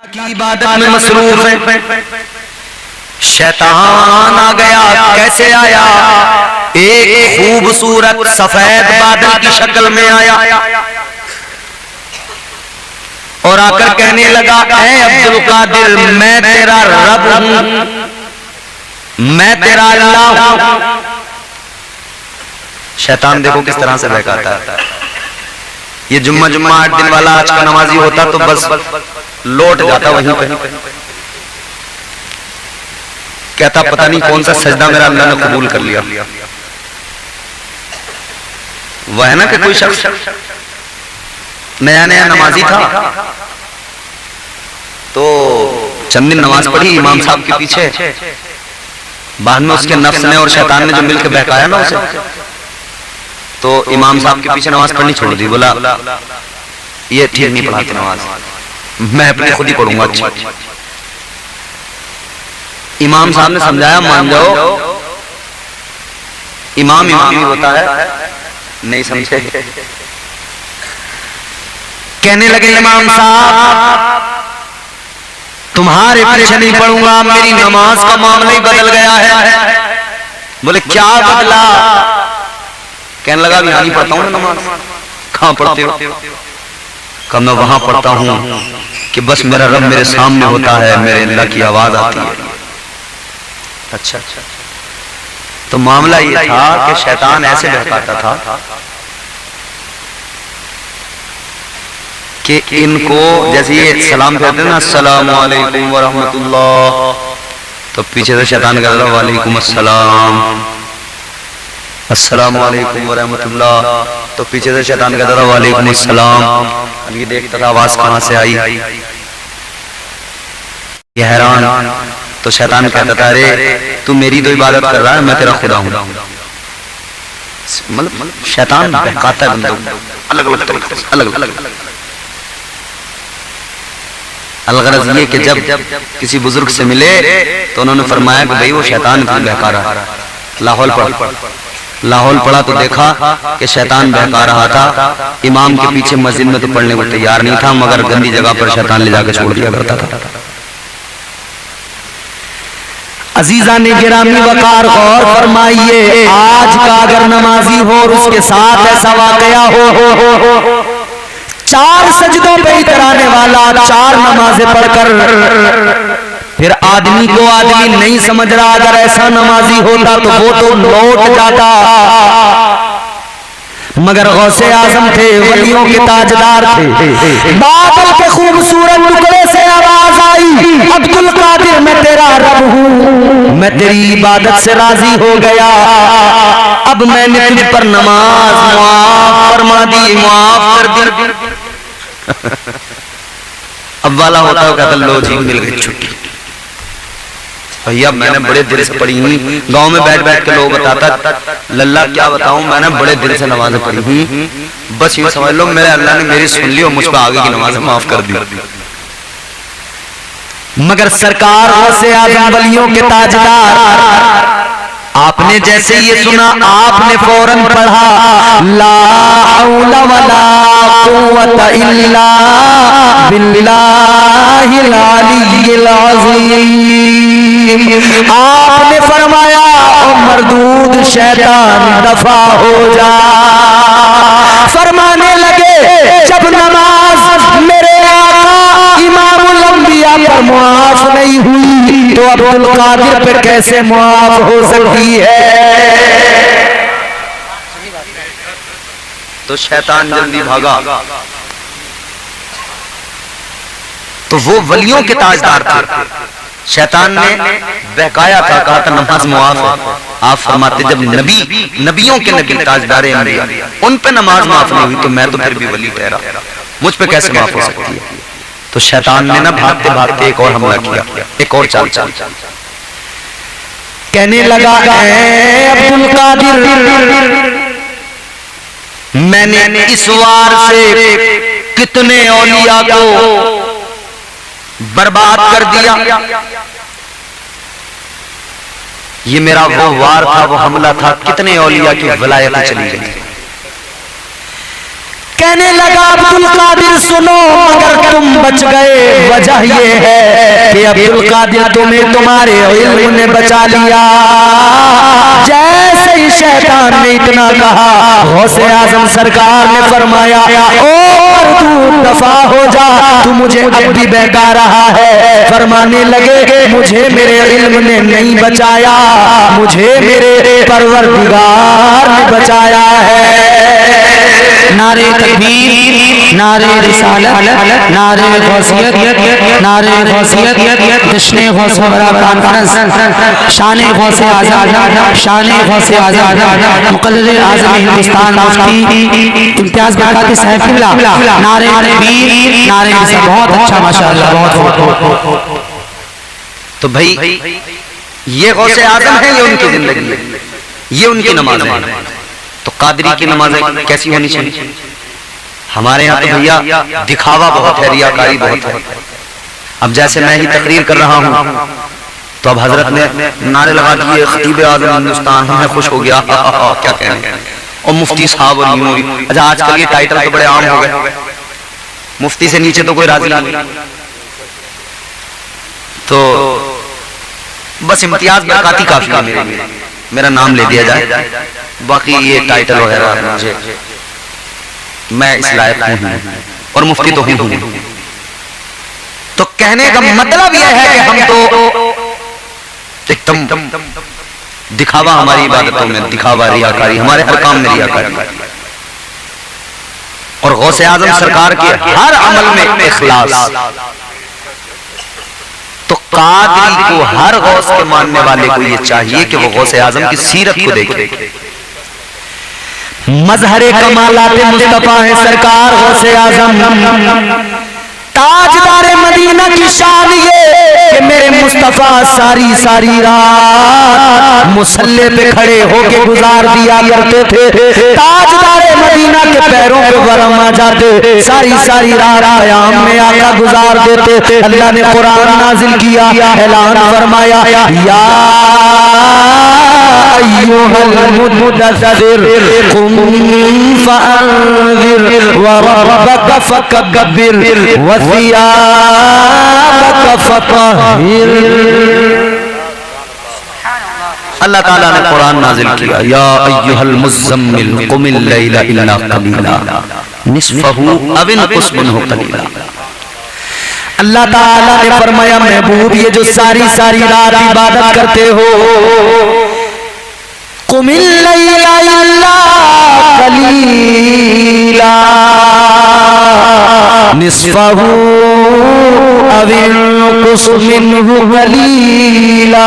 की इबादत में मसरूफ है। शैतान आ गया। कैसे आया? एक खूबसूरत सफेद बादल की शक्ल में आया और आकर कहने लगा, ऐ अब्दुल कादिर, मैं तेरा रब हूं, मैं तेरा अल्लाह हूं। शैतान देखो किस तरह से बहकाता है। ये जुम्मा 8 दिन वाला आज का नमाजी होता तो बस लौट जाता वहीं पे, कहता पता नहीं कौन सा सजदा मेरा अल्लाह ने कबूल कर लिया। वह है ना कि कोई शख्स नया नया नमाजी था तो चंद दिन नमाज पढ़ी इमाम साहब के पीछे, बाद में उसके नफ्स ने और शैतान ने जो मिलकर बहकाया ना उसे, तो इमाम साहब के पीछे नमाज पढ़नी छोड़ दी। बोला ये ठीक नहीं पढ़ाते नमाज, मैं अपने खुद ही पढ़ूंगा। अच्छा, इमाम साहब ने समझाया, मान जाओ इमाम इमाम ही होता है, नहीं समझे। कहने लगे इमाम साहब तुम्हारे पीछे नहीं पढ़ूंगा, मेरी नमाज का मामला ही बदल गया है। बोले क्या बदला? कहने लगा यहाँ नहीं पढ़ता हूँ नमाज। कहाँ पढ़ते हो? कब मैं वहां पढ़ता हूं कि बस मेरा रब मेरे सामने होता है, मेरे अल्लाह की आवाज आती है। अच्छा, तो मामला ये था कि शैतान ऐसे बहकाता था कि इनको जैसे ये सलाम कहते हैं ना, अस्सलामु अलैकुम व रहमतुल्लाह, तो पीछे से शैतान कहता था वालेकुम अस्सलाम, अस्सलामु अलैकुम व रहमतुल्लाह, तो पीछे से शैतान कहता था वालेकुम अस्सलाम। ये देखता था आवाज कहां से आई, ये हैरान। तो शैतान कहता था अरे तू मेरी तो इबादत कर रहा है, मैं तेरा खुदा हूं। मतलब शैतान बहकाता है बंदों को अलग अलग तरीके से, अलग अलग। अलगरज ये कि जब किसी बुजुर्ग से मिले तो उन्होंने फरमाया कि भाई वो शैतान इतना बहका रहा है, लाहौल पढ़। लाहौल पढ़ा तो देखा कि शैतान बहका रहा था। इमाम के पीछे मस्जिद में तो पढ़ने को तैयार नहीं था, मगर गंदी जगह पर शैतान ले जाकर छोड़ दिया करता था। अजीजा ने गिरामी वकार गौर फरमाइए, आज का अगर नमाजी हो और उसके साथ ऐसा वाकया हो 4 सजदों पे इतराने वाला, 4 नमाजें पढ़कर फिर आदमी को आदमी नहीं समझ रहा, अगर ऐसा नमाजी होता तो वो तो लौट जाता। मगर गौसे आजम थे, वलियों के ताजदार थे। बादल के खूबसूरत टुकड़े से आवाज आई, अब्दुल कादिर मैं तेरा रब हूं, मैं तेरी इबादत से राजी हो गया, अब मैंने तुझ पर नमाज मुआफ फरमा दी, माफ कर दी। अब वाला होता है कहता लो जी मिल गई छुट्टी। भैया मैंने बड़े दिल से पढ़ी हुई, गांव में बैठ बैठ के लोग बताता लल्ला क्या बताऊं, मैंने बड़े दिल से नमाजें पढ़ी हुई, बस ये समझ लो मेरे अल्लाह ने मेरी सुन ली और मुझ पर आगे की नमाजें माफ कर दी। मगर सरकार से आजम वलियों के ताजदार, आपने जैसे ये सुना आपने फौरन पढ़ा ला हौला वला कुव्वता इल्ला बिल्लाहिल अलिय्यिल अज़ीम। आपने फरमाया ओ मरदूद शैतान दफा हो जा। फरमाने लगे जब नमाज मेरे आका इमामुल अंबिया पर मुआफ नहीं हुई तो अब्दुल कादिर पे कैसे मुआफ हो सकती है? तो शैतान जल्दी भागा। तो वो वलियों के ताजदार थे, शैतान ने बहकाया था, कहा था नमाज मुआफ है। आप फरमाते जब नबियों के नबी ताजदार अंबिया उन पे नमाज माफ नहीं हुई तो मैं तो फिर भी वली ठहरा, मुझ पे कैसे माफ हो सकती है? तो शैतान ने ना भागते भागते एक और हमला किया, एक और चाल। कहने लगा ऐ अब्दुल कादिर मैंने इस वार से कितने औलिया को बर्बाद कर दिया। ये मेरा वो वार था, वो हमला था, कितने औलिया की वलायत चली गई। कहने लगा अब्दुल कादिर सुनो मगर तुम बच गए, वजह ये है कि अब्दुल कादिर तुम्हें तुम्हारे इल्म ने बचा लिया। जैसे ही शैतान ने इतना कहा, गौसे आजम सरकार ने फरमाया और तू दफा हो जा, तू मुझे अब भी बहका रहा है। फरमाने लगे मुझे मेरे इल्म ने नहीं बचाया, मुझे मेरे परवरदिगार ने बचाया है। नारे तकबीर, नारे रिसालत, नारे गौसियत, नारे गौसियत, जश्न गौस बरा कॉन्फ्रेंस, शान गौस आज़ाद, शान गौस आज़ाद, मुक़र्रिर आज़म हिंदुस्तान मुफ्ती इम्तियाज़ बरकाती साहब क़िबला, नारे तकबीर, नारे रिसालत। बहुत अच्छा माशाअल्लाह, बहुत। तो भाई ये गौसे आज़म है, ये उनकी जिंदगी है, ये उनकी नमाज है। तो कादरी की नमाजें कैसी होनी चाहिए? हमारे यहाँ तो भैया दिखावा बहुत है, रियाकारी बहुत है। अब जैसे मैं ही तकरीर कर रहा हूँ तो अब हजरत ने नारे लगा दिए खतीब आज़म हिंदुस्तान, मैं खुश हो गया, क्या कहने, और मुफ्ती साहब और यूं। अच्छा आजकल ये टाइटल तो बड़े आम हो गए, मुफ्ती से नीचे तो कोई राजी नहीं। तो बस इम्तियाज बरकाती काफी है मेरे लिए, मेरा नाम ले दिया जाए, बाकी ये टाइटल वगैरह मुझे, मैं इस लायक हूं और मुफ्ती तो हूं। तो कहने का मतलब यह है कि हम तो एकदम दिखावा, हमारी इबादतों में दिखावा, रियाकारी, हमारे हर काम में रियाकारी। और गौसे आजम सरकार के हर अमल में इखलास। तो कादरी को, हर गौस के मानने वाले को ये चाहिए कि वो गौसे आजम की सीरत को देखे। मजहरे कमालाते मुस्तफा है सरकार गौसे आजम, ताजदारे मदीना की शान ये कि मेरे मुस्तफा सारी सारी रात मुसल्ले पे खड़े होके गुजार दिया करते थे। ताजदारे मदीना के पैरों पे वरम आ जाते, सारी सारी रात आयाम में आका गुजार देते। अल्लाह ने कुरान नाजिल किया, ऐलान फरमाया या अय्युहल मुद्दस्सिर कुम फअंज़िर व रब्बक फकब्बिर व सियाबक फतहिर। अल्लाह ताला ने कुरान नाजिल किया, या अय्युहल मुज़्ज़म्मिल कुमिल लैला इल्ला क़लीला निस्फ़हु अव इंक़ुस मिन्हु क़लीला। अल्लाह ताला ने फरमाया महबूब ये जो सारी सारी रात इबादत करते हो, कुमिल लैला इल्ला क़लीला निस्फ़हु अव इंक़ुस मिन्हु क़लीला।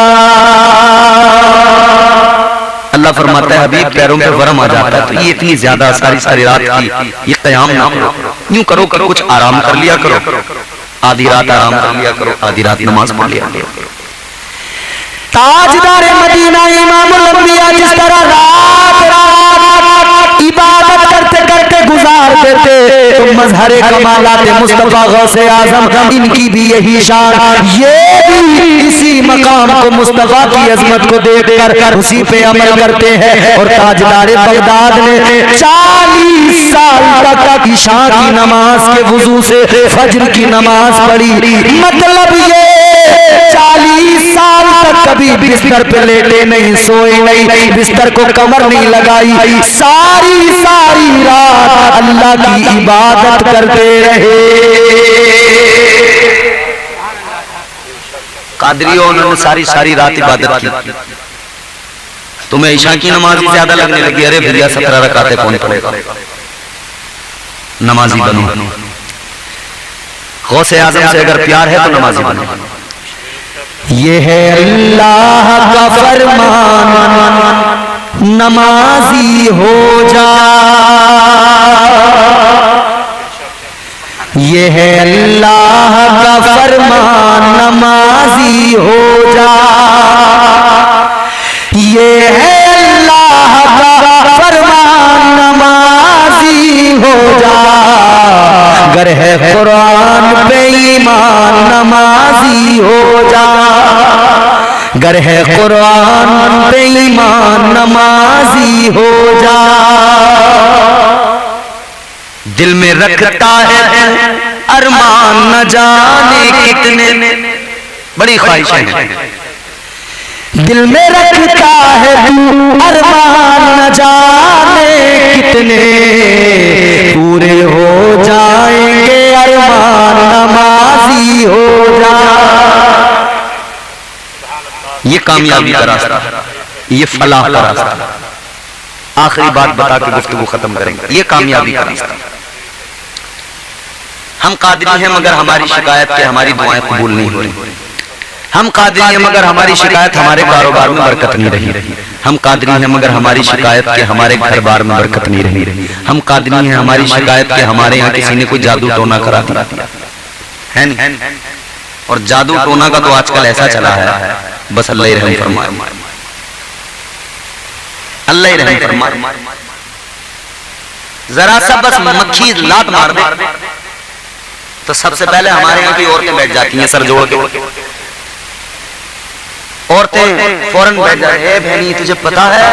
अल्लाह फरमाता है हबीब पैरों पे वरम आ जाता है, तो ये इतनी ज्यादा सारी सारी रात की ये क़याम ना करो, यूं करो कि कुछ आराम कर लिया करो, आधी रात आराम कर लिया करो, आधी रात नमाज पढ़ लिया करो। ताजदारे मदीना इमामुल अंबिया जिस तरह रात रात इबादत करते करते गुजार देते, तो मजहरे कमालाते मुस्तफा गौसे आजम इनकी भी यही शान, ये भी इसी मकाम को मुस्तफा की अजमत को देखकर उसी पे अमल करते हैं। और ताजदारे बगदाद ने 40 साल तक इशा की नमाज के वुजू से फज्र की नमाज पढ़ी। मतलब ये 40 साल तक कभी बिस्तर पे लेटे नहीं, सोए नहीं, बिस्तर को कमर नहीं लगाई, सारी सारी रात अल्लाह की इबादत करते रहे। कादरियों उन्होंने सारी सारी रात इबादत की। तुम्हें ईशा की नमाज ज्यादा लगने लगी, अरे भैया 17 रकातें कौन पढ़ेगा, नमाजी बनो। गौसे आजम से अगर प्यार है तो नमाजी बनो। ये है अल्लाह का फरमान, नमाजी हो जा। ये है अल्लाह का फरमान, नमाजी हो जा। ये है अल्लाह का फरमान, नमाजी हो जा। अगर है कुरान पे ईमान, नमाजी हो जा। अगर है कुरान पे ईमान, नमाजी हो जा। दिल में रखता है अरमान न जाने कितने, बड़ी ख्वाहिशें हैं। दिल में रखता है तू अरमान न जाने कितने, पूरे हो जाएंगे अरमान नमाजी हो जा। ये कामयाबी का रास्ता, ये फलाह का रास्ता। आखिरी बात बता के गुफ्तगू खत्म करेंगे। ये कामयाबी का रास्ता। हम कादरी हैं मगर हमारी शिकायत के हमारी दुआएं कबूल नहीं हो रही। हम कादरी हैं मगर हमारी शिकायत हमारे कारोबार में बरकत नहीं रही। हम कादरी हैं मगर हमारी शिकायत के हमारे घर बार में बरकत नहीं रही। हम कादरी हैं हमारी शिकायत के हमारे यहाँ किसी ने कोई जादू टोना करा दिया है नहीं। और जादू टोना का तो आजकल ऐसा चला है, बस अल्लाह ही रहम फरमाए, अल्लाह ही रहम फरमाए। जरा सा बस मक्खी लात मार दे तो सबसे पहले हमारे यहाँ की औरतें बैठ जाती हैं सर जोड़ के। औरतें फौरन बैठ जाए, बहनी तुझे पता है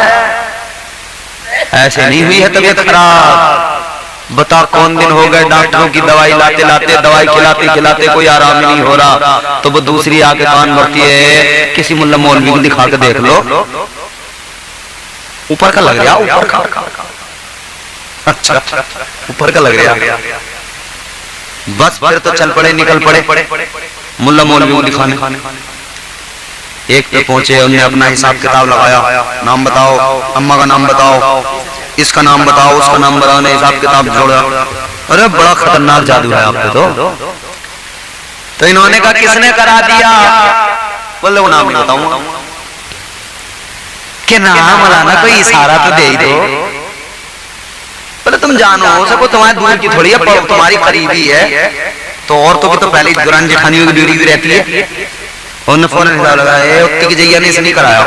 ऐसे नहीं हुई है तबीयत खराब, बता कौन दिन हो गए डॉक्टरों की दवाई लाते लाते, दवाई खिलाते खिलाते कोई आराम ही नहीं हो रहा। तो वो दूसरी आके कान भरती है, किसी मुल्ला मौलवी को दिखा के देख लो। ऊपर का लग रहा, ऊपर का, अच्छा ऊपर का लग रहा। बस फिर तो चल पड़े, निकल पड़े मुल्ला मौलवी को दिखाने। एक पे पहुंचे, उन्हें अपना हिसाब किताब लगाया, नाम बताओ, अम्मा का नाम बताओ, इसका नाम बताओ, उसका नाम बताओ, ने हिसाब किताब जोड़ा। अरे बड़ा खतरनाक जादू है आप पे। तो इन्होंने कहा किसने करा दिया? बोले वो नाम नहीं बताऊंगा। कि नाम लाना कोई इशारा तो दे ही दो। बोले तुम जानो सको, तुम्हारे दूर की थोड़ी है, तुम्हारी करीबी है। तो औरतों की तो पहले दुरान जेठानियों की ड्यूटी भी रहती है। उन्होंने फौरन हिसाब लगाया, उत्ती की जैया ने इसने कराया,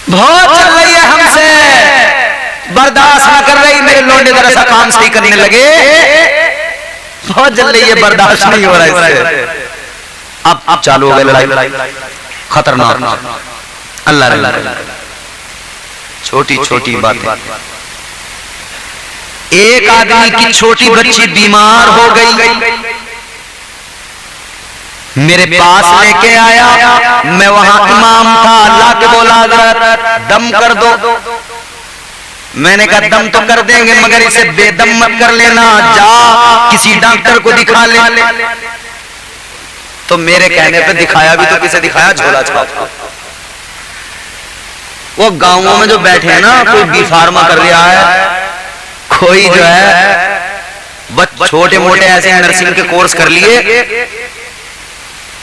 बहुत चल रही है हमसे, बर्दाश्त न कर रही, मेरे लौंडे जरा सा काम सही करने लगे, बहुत जल रही है, बर्दाश्त नहीं हो रहा इससे। अब चालू हो गई लड़ाई, खतरनाक। अल्लाह छोटी छोटी बातें। एक आदमी की छोटी बच्ची बीमार हो गई, मेरे पास लेके आया, मैं वहां इमाम था, अल्लाह के बोला दम कर दो। मैंने कहा दम तो कर देंगे मगर इसे बेदम मत कर लेना, जा किसी डॉक्टर को दिखा ले। तो मेरे कहने पे दिखाया भी तो किसे दिखाया? झोला छाप। वो गांवों में जो बैठे हैं ना, कोई बी फार्मा कर रहा है, कोई जो है छोटे मोटे ऐसे नर्सिंग के कोर्स कर लिए।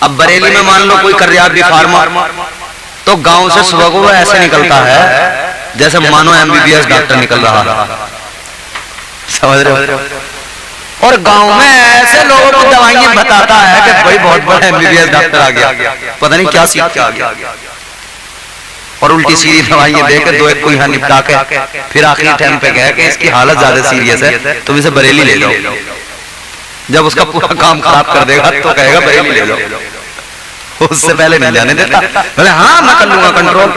अब बरेली में मान लो कोई कर रहा बी फार्मा, तो गांव से सुबह को वो ऐसे निकलता है जैसे मानो एमबीबीएस डॉक्टर निकल रहा है, समझ रहे हो? और गांव में ऐसे लोगों को दवाइयां बताता है कि भाई बहुत बड़ा एमबीबीएस डॉक्टर आ गया, पता नहीं क्या सीख के आ गया। और उल्टी सीधी दवाइयां देकर दो एक को यहाँ निपटा के फिर आखिरी टाइम पे गया कि इसकी हालत ज्यादा सीरियस है, तुम इसे बरेली ले जाओ। जब उसका पूरा काम खराब कर देगा तो कहेगा बरेली ले जाओ, उससे पहले नहीं जाने देता। बोले हाँ मैं कर लूंगा कंट्रोल,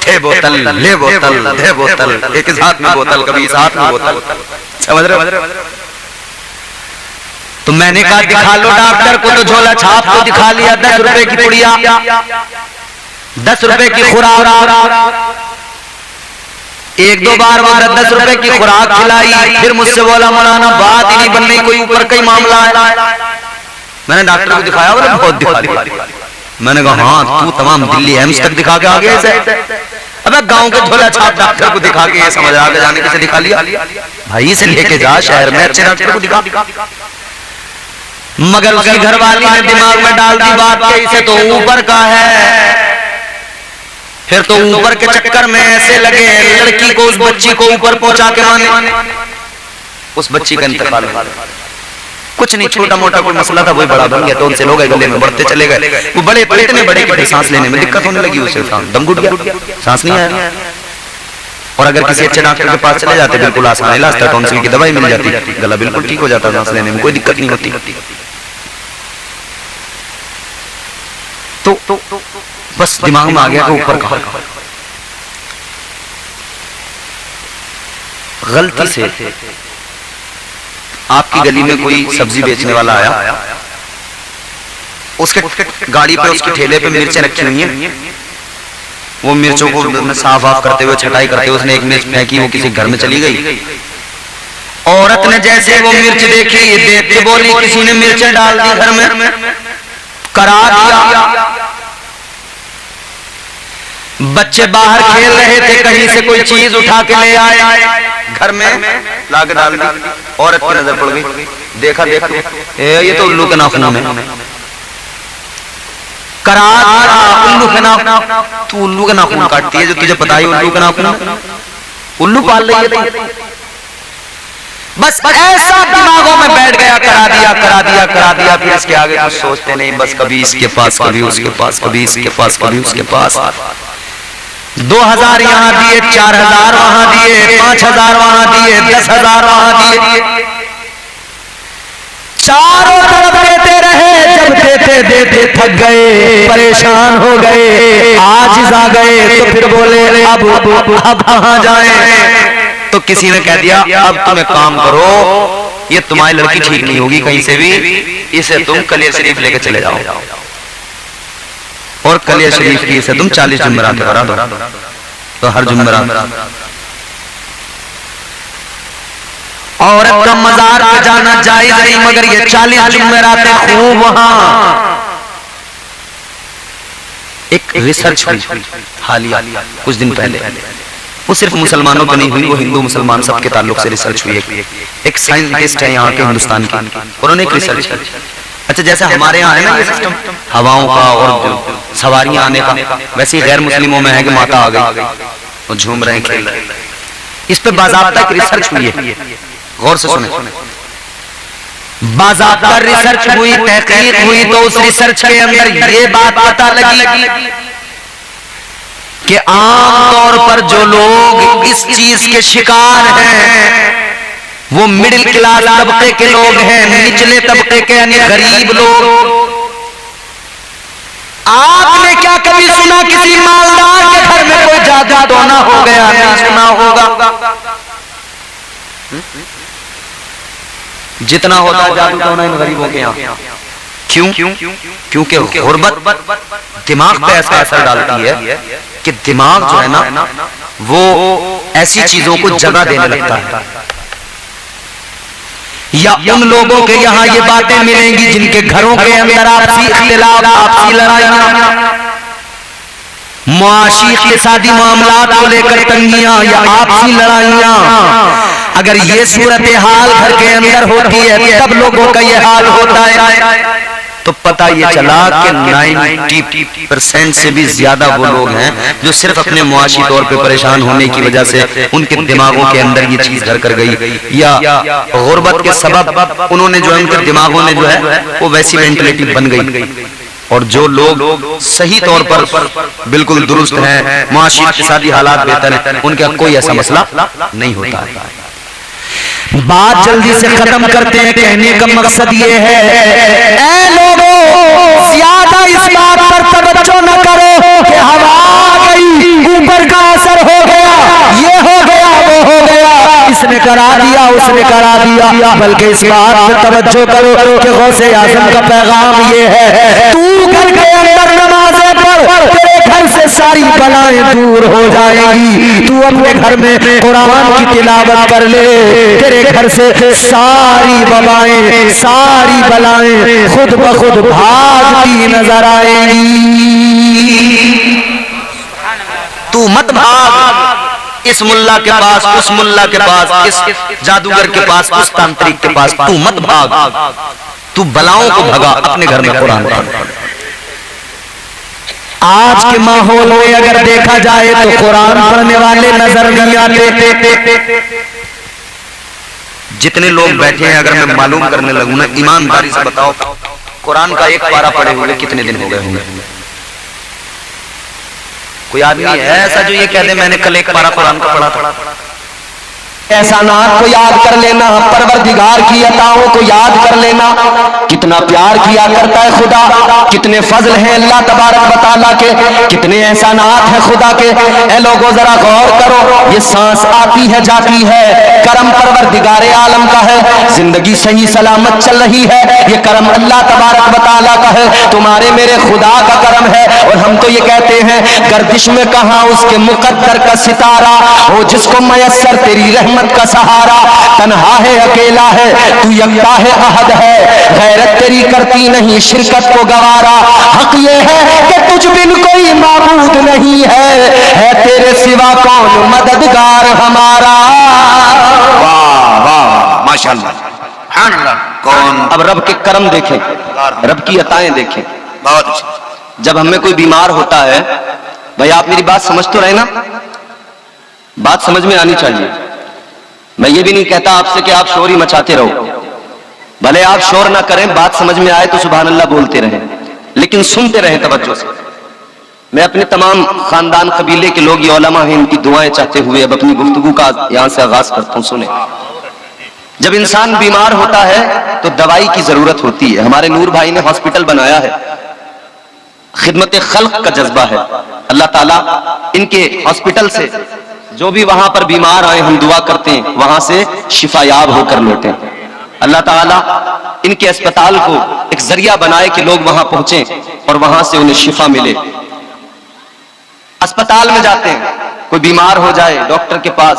थे बोतल ले बोतल दे बोतल, एक इस हाथ में बोतल कभी इस हाथ में बोतल, समझ रहे हो? तो मैंने कहा दिखा लो डॉक्टर को, तो झोला छाप को दिखा लिया, 10 रुपए की पुड़िया, 10 रुपए की खुराक, एक दो बार मारा, 10 रुपए की खुराक खिलाई, फिर मुझसे बोला मौलाना बात ही नहीं बन रही, कोई ऊपर का ही मामला है। मैंने डॉक्टर को दिखाया, बोले बहुत दिखा दिया। मैंने कहा हाँ तू तमाम दिल्ली एम्स तक दिखा के आ गया इसे। अबे गांव के झोला छाप डॉक्टर को दिखा के ये समझ आगे जाने के से दिखा लिया, भाई इसे लेके जा शहर में अच्छे डॉक्टर को दिखा। मगर उसकी घरवाली ने दिमाग में डाल दी बात के इसे तो ऊपर का है। फिर तो ऊपर के चक्कर में ऐसे लगे लड़की को, उस बच्ची को ऊपर पहुंचा के माने, उस बच्ची का इंतकाल। कुछ नहीं, छोटा मोटा कोई मसला था, वही बड़ा बन गया, तो उनसे लोग गले में बढ़ते चले गए। वो बड़े इतने बड़े कि सांस लेने में दिक्कत होने लगी, उसे दम घुट गया, सांस नहीं आया। और अगर किसी अच्छे डॉक्टर के पास चले जाते, बिल्कुल आसान इलाज था, टॉन्सिल की दवाई मिल जाती, गला बिल्कुल ठीक हो जाता, सांस लेने में कोई दिक्कत नहीं होती। तो बस दिमाग में आ गया कि ऊपर कहा। गलती से आपकी गली में कोई सब्जी बेचने वाला आया, उसके गाड़ी पे, उसके ठेले पे मिर्चें रखी हुई हैं, वो मिर्चों को साफ साफ करते हुए, छटाई करते हुए उसने एक मिर्च फेंकी, वो किसी घर में चली गई। औरत ने जैसे वो मिर्च देखी, ये देख के बोली किसी ने मिर्चें डाल दी घर में, करा दिया। बच्चे बाहर खेल रहे थे, कहीं से कोई चीज उठा के ले आए, घर में लाके डाल दी। औरत की नजर पड़ गई, देखा देखा ये तो उल्लू के नाखून है, करा उल्लू के नाखून। तू उल्लू का नाखून काटती है, जो तुझे पता है उल्लू का नाखून, उल्लू पाल रही है। बस ऐसा दिमागों में बैठ गया, करा दिया करा दिया करा दिया। फिर इसके आगे कुछ सोचते नहीं, बस कभी इसके पास, कभी उसके पास, कभी इसके पास, कभी उसके पास। 2000 यहाँ दिए, 4000 वहां दिए, 5000 वहां दिए, 10,000 वहां दिए, चारों तरफ देते रहे। जब देते देते थक गए, परेशान हो गए, आजिज़ आ गए, तो फिर बोले अब कहां जाएं? तो किसी ने कह दिया अब तुम एक काम करो, ये तुम्हारी लड़की ठीक नहीं होगी कहीं से भी, इसे तुम कलिया शरीफ लेके चले जाओ और कलिया शरीफ की से तुम 40 जुम्मरात करा दो। तो हर जुम्मरात औरत का मजार पे जाना जायज नहीं, मगर ये 40 जुम्मरात खूब। वहां एक रिसर्च हुई हालिया कुछ दिन पहले, वो सिर्फ मुसलमानों पर नहीं हुई, वो हिंदू मुसलमान सबके ताल्लुक से रिसर्च हुई। एक साइंटिस्ट है यहाँ के हिंदुस्तान के, उन्होंने एक रिसर्च की। अच्छा, जैसे हमारे यहाँ है ना ये सिस्टम हवाओं का और सवारियां आने का, वैसे ही गैर मुस्लिमों में है कि माता आ गई और झूम रहे हैं, खेल रहे हैं। इस पे बाज़ाब्ता एक रिसर्च हुई है, गौर से सुने। बाज़ाब्ता रिसर्च हुई, तहकीक हुई, तो उस रिसर्च के अंदर ये बात पता लगी कि आम तौर पर जो लोग इस चीज के शिकार हैं वो मिडिल क्लास तबके के लोग हैं, निचले तबके के यानी गरीब लोग। आपने क्या कभी सुना किसी मालदार के घर में कोई जादू टोना हो गया? नहीं सुना होगा। जितना होता है जादू टोना इन गरीबों के यहाँ। क्यों? क्योंकि गुर्बत दिमाग पे ऐसा असर डालती है कि दिमाग जो है ना वो ऐसी चीजों को जगह देने लगता है। या उन लोगों के यहाँ ये बातें मिलेंगी जिनके घरों के अंदर आपसी इख्तिलाफ, आपसी लड़ाइयां, मुआशी इक़्तिसादी मामलात को लेकर तंगियां या आपसी लड़ाइयां, अगर ये सूरत हाल घर के अंदर होती है तब लोगों का ये हाल होता है। तो पता ये चला कि 90% से भी ज्यादा वो लोग हैं जो सिर्फ अपने मुआशी तौर पे परेशान होने की वजह से उनके दिमागों के अंदर ये चीज घर कर गई, या गुर्बत के सबब उन्होंने जो है उनके दिमागों में जो है वो वैसी मेंटलिटी बन गई। और जो लोग सही तौर पर बिल्कुल दुरुस्त हैं, मुआशी इक़्तिसादी हालात बेहतर हैं, उनका कोई ऐसा मसला नहीं होता है। बात जल्दी से खत्म करते हैं, कहने का मकसद ये है ऐ लोगों, ज्यादा इस बात पर तवज्जो न करो कि हवा आ गई, ऊपर का असर हो गया, ये हो गया, वो हो गया, इसने करा दिया, उसने करा दिया, बल्कि इस बात पर तवज्जो करो कि गौसे आज़म का पैगाम ये है, तू घर के अंदर नमाज़ें पढ़, तेरे घर से सारी बलाएं दूर हो जाएगी। तू अपने घर में कुरान की तिलावत कर ले, तेरे घर से सारी बलाएं, सारी बलाएं खुद ब खुद भागती नजर आएंगी। तू मत भाग इस मुल्ला के पास, उस मुल्ला के पास, इस जादूगर के पास, उस तांत्रिक के पास, तू मत भाग, तू बलाओं को भगा, अपने घर में कुरान पढ़। आज के माहौल में अगर देखा जाए तो कुरान पढ़ने वाले नजर नहीं आते। जितने लोग बैठे हैं, अगर मैं मालूम करने लगूं ना, ईमानदारी से बताओ कुरान का एक पारा पढ़े हुए कितने दिन हो गए होंगे? कोई आदमी है ऐसा जो ये कह दे मैंने कल एक पारा कुरान का पढ़ा था? एहसानात को याद कर लेना, परवरदिगार की अताओं को याद कर लेना, कितना प्यार किया करता है खुदा, कितने फजल हैं अल्लाह तबारक व तआला के, कितने एहसानात हैं खुदा के। ए लोगों जरा गौर करो, ये सांस आती है जाती है, करम परवरदिगार आलम का है। जिंदगी सही सलामत चल रही है, ये करम अल्लाह तबारक व तआला का है, तुम्हारे मेरे खुदा का करम है। और हम तो ये कहते हैं गर्दिश में कहां उसके मुकद्दर का सितारा हो, जिसको मयस्सर तेरी रहमत का सहारा। तन्हा है अकेला है तू, यकता है अहद है, गैरत तेरी करती नहीं शिरकत को गवारा। हक ये है कि तुझ बिन कोई माबूद नहीं है तेरे सिवा कौन मददगार हमारा। वाह वाह माशाअल्लाह। कौन? अब रब के करम देखें, रब की अताएं देखें। बहुत अच्छा। जब हमें कोई बीमार होता है, भाई आप मेरी बात समझ तो रहे ना, बात समझ में आनी चाहिए। मैं ये भी नहीं कहता आपसे कि आप शोर ही मचाते रहो, भले आप शोर ना करें, बात समझ में आए तो सुभान अल्लाह बोलते रहें, लेकिन सुनते रहें तवज्जो से। मैं अपने तमाम खानदान कबीले के लोग, ये उलमा हैं, इनकी दुआएं चाहते हुए अब अपनी गुफ्तगू का यहां से आगाज करता हूं। सुने, जब इंसान बीमार होता है तो दवाई की जरूरत होती है। हमारे नूर भाई ने हॉस्पिटल बनाया है, खिदमत खल्क का जज्बा है। अल्लाह ताला इनके हॉस्पिटल से जो भी वहां पर बीमार आए, हम दुआ करते हैं वहां से शिफायाब होकर लौटे। अल्लाह ताला इनके अस्पताल को एक जरिया बनाए कि लोग वहां पहुंचे और वहां से उन्हें शिफा मिले। अस्पताल में जाते हैं, कोई बीमार हो जाए डॉक्टर के पास,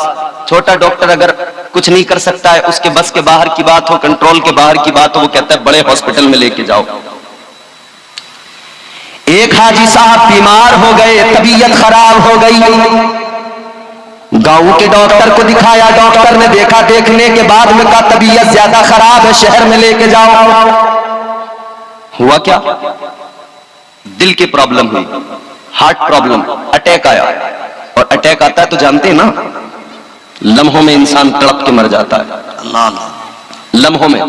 छोटा डॉक्टर अगर कुछ नहीं कर सकता है, उसके बस के बाहर की बात हो, कंट्रोल के बाहर की बात हो, वो कहता है बड़े हॉस्पिटल में लेके जाओ। एक हाजी साहब बीमार हो गए, तबीयत खराब हो गई, गांव के डॉक्टर को दिखाया, डॉक्टर ने देखा, देखने के बाद में कहा तबीयत ज्यादा खराब है, शहर में लेके जाओ। हुआ क्या? दिल की प्रॉब्लम हुई, हार्ट प्रॉब्लम, अटैक आया। और अटैक आता है तो जानते हैं ना, लम्हों में इंसान तड़प के मर जाता है, लम्हों में।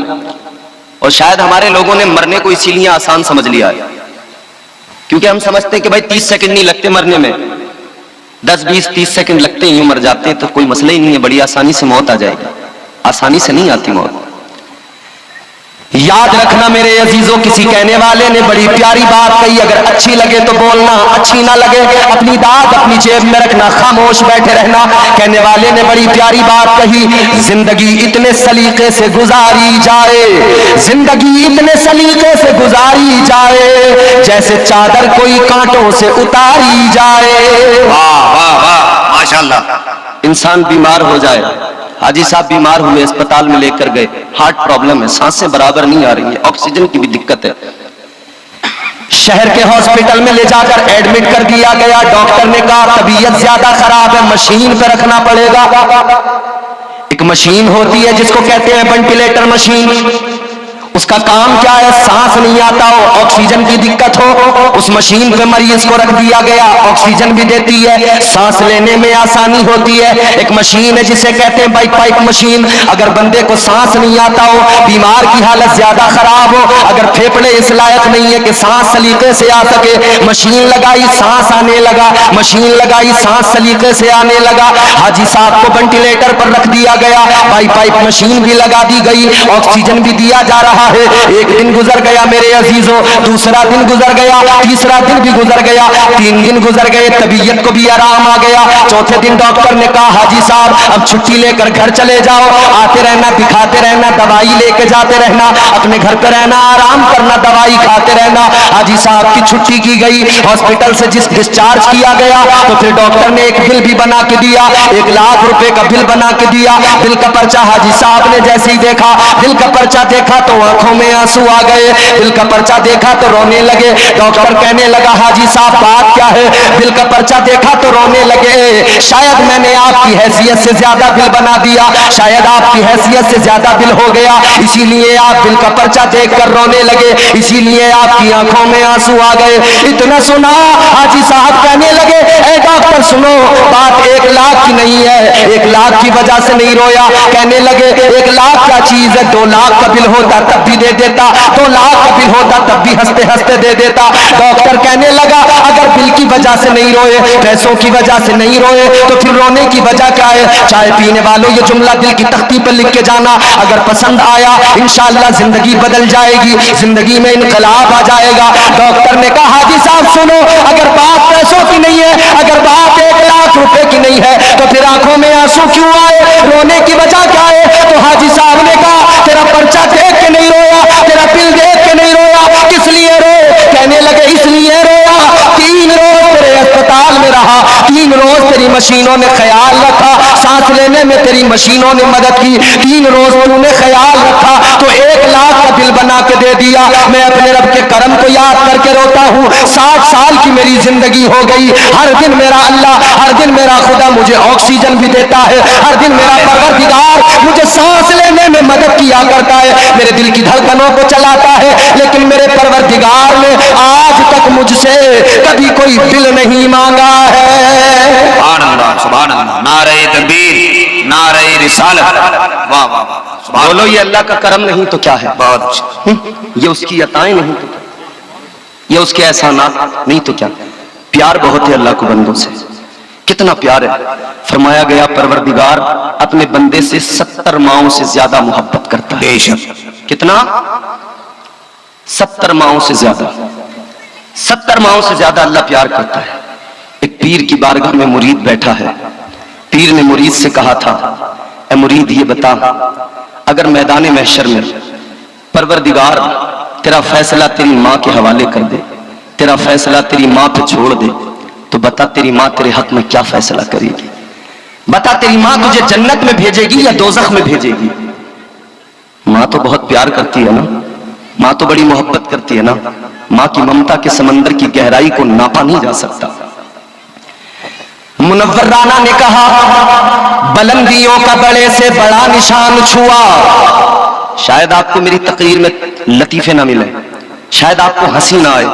और शायद हमारे लोगों ने मरने को इसीलिए आसान समझ लिया है, क्योंकि हम समझते हैं कि भाई 30 सेकंड नहीं लगते मरने में, 10, 20, 30 सेकंड लगते ही मर जाते हैं, तो कोई मसला ही नहीं है, बड़ी आसानी से मौत आ जाएगी। आसानी से नहीं आती मौत। याद रखना मेरे अजीजों, किसी कहने वाले ने बड़ी प्यारी बात कही, अगर अच्छी लगे तो बोलना, अच्छी ना लगे अपनी दाद अपनी जेब में रखना, खामोश बैठे रहना। कहने वाले ने बड़ी प्यारी बात कही, जिंदगी इतने सलीके से गुजारी जाए, जिंदगी इतने सलीके से गुजारी जाए, जैसे चादर कोई कांटों से उतारी जाए। वाह वाह वाह माशाअल्लाह। इंसान बीमार हो जाए, हाजी साहब बीमार हुए, अस्पताल में लेकर गए, हार्ट प्रॉब्लम है, सांसें बराबर नहीं आ रही है, ऑक्सीजन की भी दिक्कत है। शहर के हॉस्पिटल में ले जाकर एडमिट कर दिया गया। डॉक्टर ने कहा तबीयत ज्यादा खराब है, मशीन पे रखना पड़ेगा। एक मशीन होती है जिसको कहते हैं वेंटिलेटर मशीन, उसका काम क्या है? सांस नहीं आता हो, ऑक्सीजन की दिक्कत हो, उस मशीन पे मरीज को रख दिया गया, ऑक्सीजन भी देती है, सांस लेने में आसानी होती है। एक मशीन है जिसे कहते हैं पाइप मशीन। अगर बंदे को सांस नहीं आता हो, बीमार की हालत ज्यादा खराब हो, अगर फेफड़े इस लायक नहीं है कि सांस सलीके से आ सके, मशीन लगाई, सांस आने लगा, मशीन लगाई, सांस सलीके से आने लगा। हाजी साहब को वेंटिलेटर पर रख दिया गया, पाइप मशीन भी लगा दी गई, ऑक्सीजन भी दिया जा रहा है। एक दिन गुजर गया मेरे अजीजों, दूसरा दिन गुजर गया, तीसरा दिन भी गुजर गया, 3 दिन गुजर गए, तबीयत को भी आराम आ गया। चौथे दिन डॉक्टर ने कहा हाजी साहब अब छुट्टी लेकर घर चले जाओ, आते रहना, दिखाते रहना, दवाई लेके जाते रहना, अपने घर पे रहना, आराम करना, दवाई खाते रहना। हाजी साहब की छुट्टी की गई, हॉस्पिटल से डिस्चार्ज किया गया, तो फिर डॉक्टर ने एक बिल भी बना के दिया, 1 लाख रुपए का बिल बना के दिया। बिल का पर्चा हाजी साहब ने जैसे ही देखा, बिल का पर्चा देखा तो आंखों में आंसू आ गए, बिल का पर्चा देखा तो रोने लगे। डॉक्टर कहने लगा हाजी साहब बात क्या है? बिल का पर्चा देखा तो रोने लगे, शायद मैंने आपकी हैसियत से ज्यादा बिल बना दिया, शायद आपकी हैसियत से ज्यादा बिल हो गया, इसीलिए आप बिल का पर्चा देखकर रोने लगे, इसीलिए आपकी आंखों में आंसू आ गए। इतना सुना हाजी साहब कहने लगे ए डॉक्टर सुनो, बात 1 लाख की नहीं है, 1 लाख की वजह से नहीं रोया। कहने लगे 1 लाख क्या चीज है, 2 लाख का बिल होता तब भी दे देता, 2 लाख का बिल होता तब भी हंसते हंसते दे देता। डॉक्टर कहने लगा अगर बिल की वजह से नहीं रोए, पैसों की वजह से नहीं रोए, तो फिर रोने की वजह क्या है? चाय पीने वालों ये जुमला दिल की तख्ती पर लिख के जाना, अगर पसंद आया इंशाअल्लाह जिंदगी बदल जाएगी, जिंदगी में इनकलाब आ जाएगा। डॉक्टर ने कहा हाजी साहब सुनो, अगर बात पैसों की नहीं है, अगर बात 1 लाख रुपए की नहीं है, तो फिर आंखों में आंसू क्यों आए, रोने की वजह क्या है? तो हाजी साहब ने कहा तेरा पर्चा देख के नहीं रोया, तेरा बिल देख के नहीं रोया, किस लिए रो? कहने लगे इसलिए रोया, 3 रोज तेरे अस्पताल में रहा, 3 रोज तेरी मशीनों ने ख्याल रखा, सांस लेने में तेरी मशीनों ने मदद की, 3 रोज तूने ख्याल रखा, तो 1 लाख का बिल बना के दे दिया। मैं अपने रब के करम को याद करके रोता हूँ। 60 साल की मेरी जिंदगी हो गई, हर दिन मेरा अल्लाह, हर दिन मेरा खुदा मुझे ऑक्सीजन भी देता है, हर दिन मेरा परवरदिगार मुझे सांस लेने में मदद किया करता है, मेरे दिल की धड़कनों को चलाता है, लेकिन मेरे परवरदिगार ने आज तक मुझसे कभी कोई बिल नहीं मांगा है। सुभान अल्लाह, सुभान अल्लाह, नारे तकबीर, नारे रिसालत, वाह वाह वाह। बोलो ये अल्लाह का करम नहीं तो क्या है? बहुत अच्छा। ये उसकी अताएं नहीं तो क्या, ये उसके एहसानात नहीं तो क्या? प्यार बहुत है अल्लाह को बंदों से, कितना प्यार है। फरमाया गया परवरदिगार अपने बंदे से 70 माओं से ज्यादा मोहब्बत करता है। बेशक कितना? 70 माओं से ज्यादा, 70 माओं से ज्यादा अल्लाह प्यार करता है। एक पीर की बारगाह में मुरीद बैठा है, पीर ने मुरीद से कहा था ए मुरीद ये बता, अगर मैदान महशर में परवरदिगार तेरा फैसला तेरी माँ के हवाले कर दे, तेरा फैसला तेरी माँ पे छोड़ दे, तो बता तेरी माँ तेरे हक में क्या फैसला करेगी? बता तेरी माँ तुझे जन्नत में भेजेगी या दोजख में भेजेगी? माँ तो बहुत प्यार करती है ना, माँ तो बड़ी मोहब्बत करती है ना, माँ की ममता के समंदर की गहराई को नापा नहीं जा सकता। मुनव्वर राना ने कहा बुलंदियों का बड़े से बड़ा निशान छुआ। शायद आपको मेरी तकरीर में लतीफे ना मिले, शायद आपको हंसी ना आए,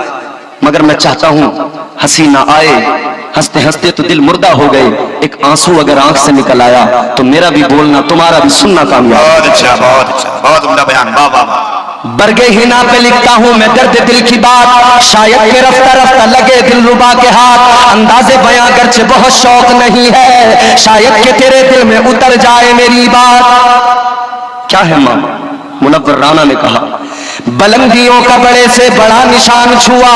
मगर मैं चाहता हूं हंसी ना आए, हंसते हंसते तो दिल मुर्दा हो गए, एक आंसू अगर आंख से निकल आया तो मेरा भी बोलना तुम्हारा भी सुनना कामयाब। बहुत अच्छा, बहुत अच्छा, बहुत उम्दा बयान, वाह वाह वाह। बरगे हिना पे लिखता हूँ मैं दर्द दिल की बात, शायद के रफ्ता रफ्ता लगे दिल रुबा के हाथ, अंदाजे बयां गर्चे बहुत शौक नहीं है, शायद के तेरे दिल में उतर जाए मेरी बात। क्या है माँ? मुनव्वर राना ने कहा बुलंदियों का बड़े से बड़ा निशान छुआ,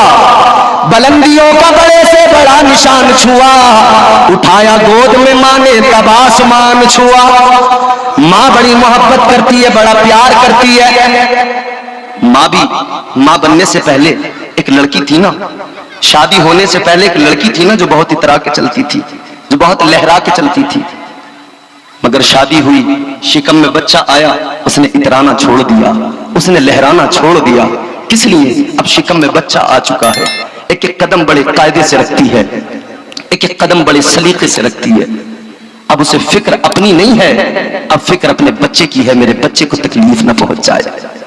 बुलंदियों का बड़े से बड़ा निशान छुआ, उठाया गोद में माँ ने तब आसमान छुआ। माँ बड़ी मोहब्बत करती है, बड़ा प्यार करती है। माँ भी, माँ बनने से पहले एक लड़की थी ना, शादी होने से पहले एक लड़की थी ना जो बहुत इतरा के चलती थी, जो बहुत लहरा के चलती थी, मगर शादी हुई, शिकम में बच्चा आया, उसने इतराना छोड़ दिया, उसने लहराना छोड़ दिया। किस लिए? अब शिकम में बच्चा आ चुका है, एक एक कदम बड़े कायदे से रखती है, एक एक कदम बड़े सलीके से रखती है। अब उसे फिक्र अपनी नहीं है, अब फिक्र अपने बच्चे की है, मेरे बच्चे को तकलीफ न पहुंच जाए।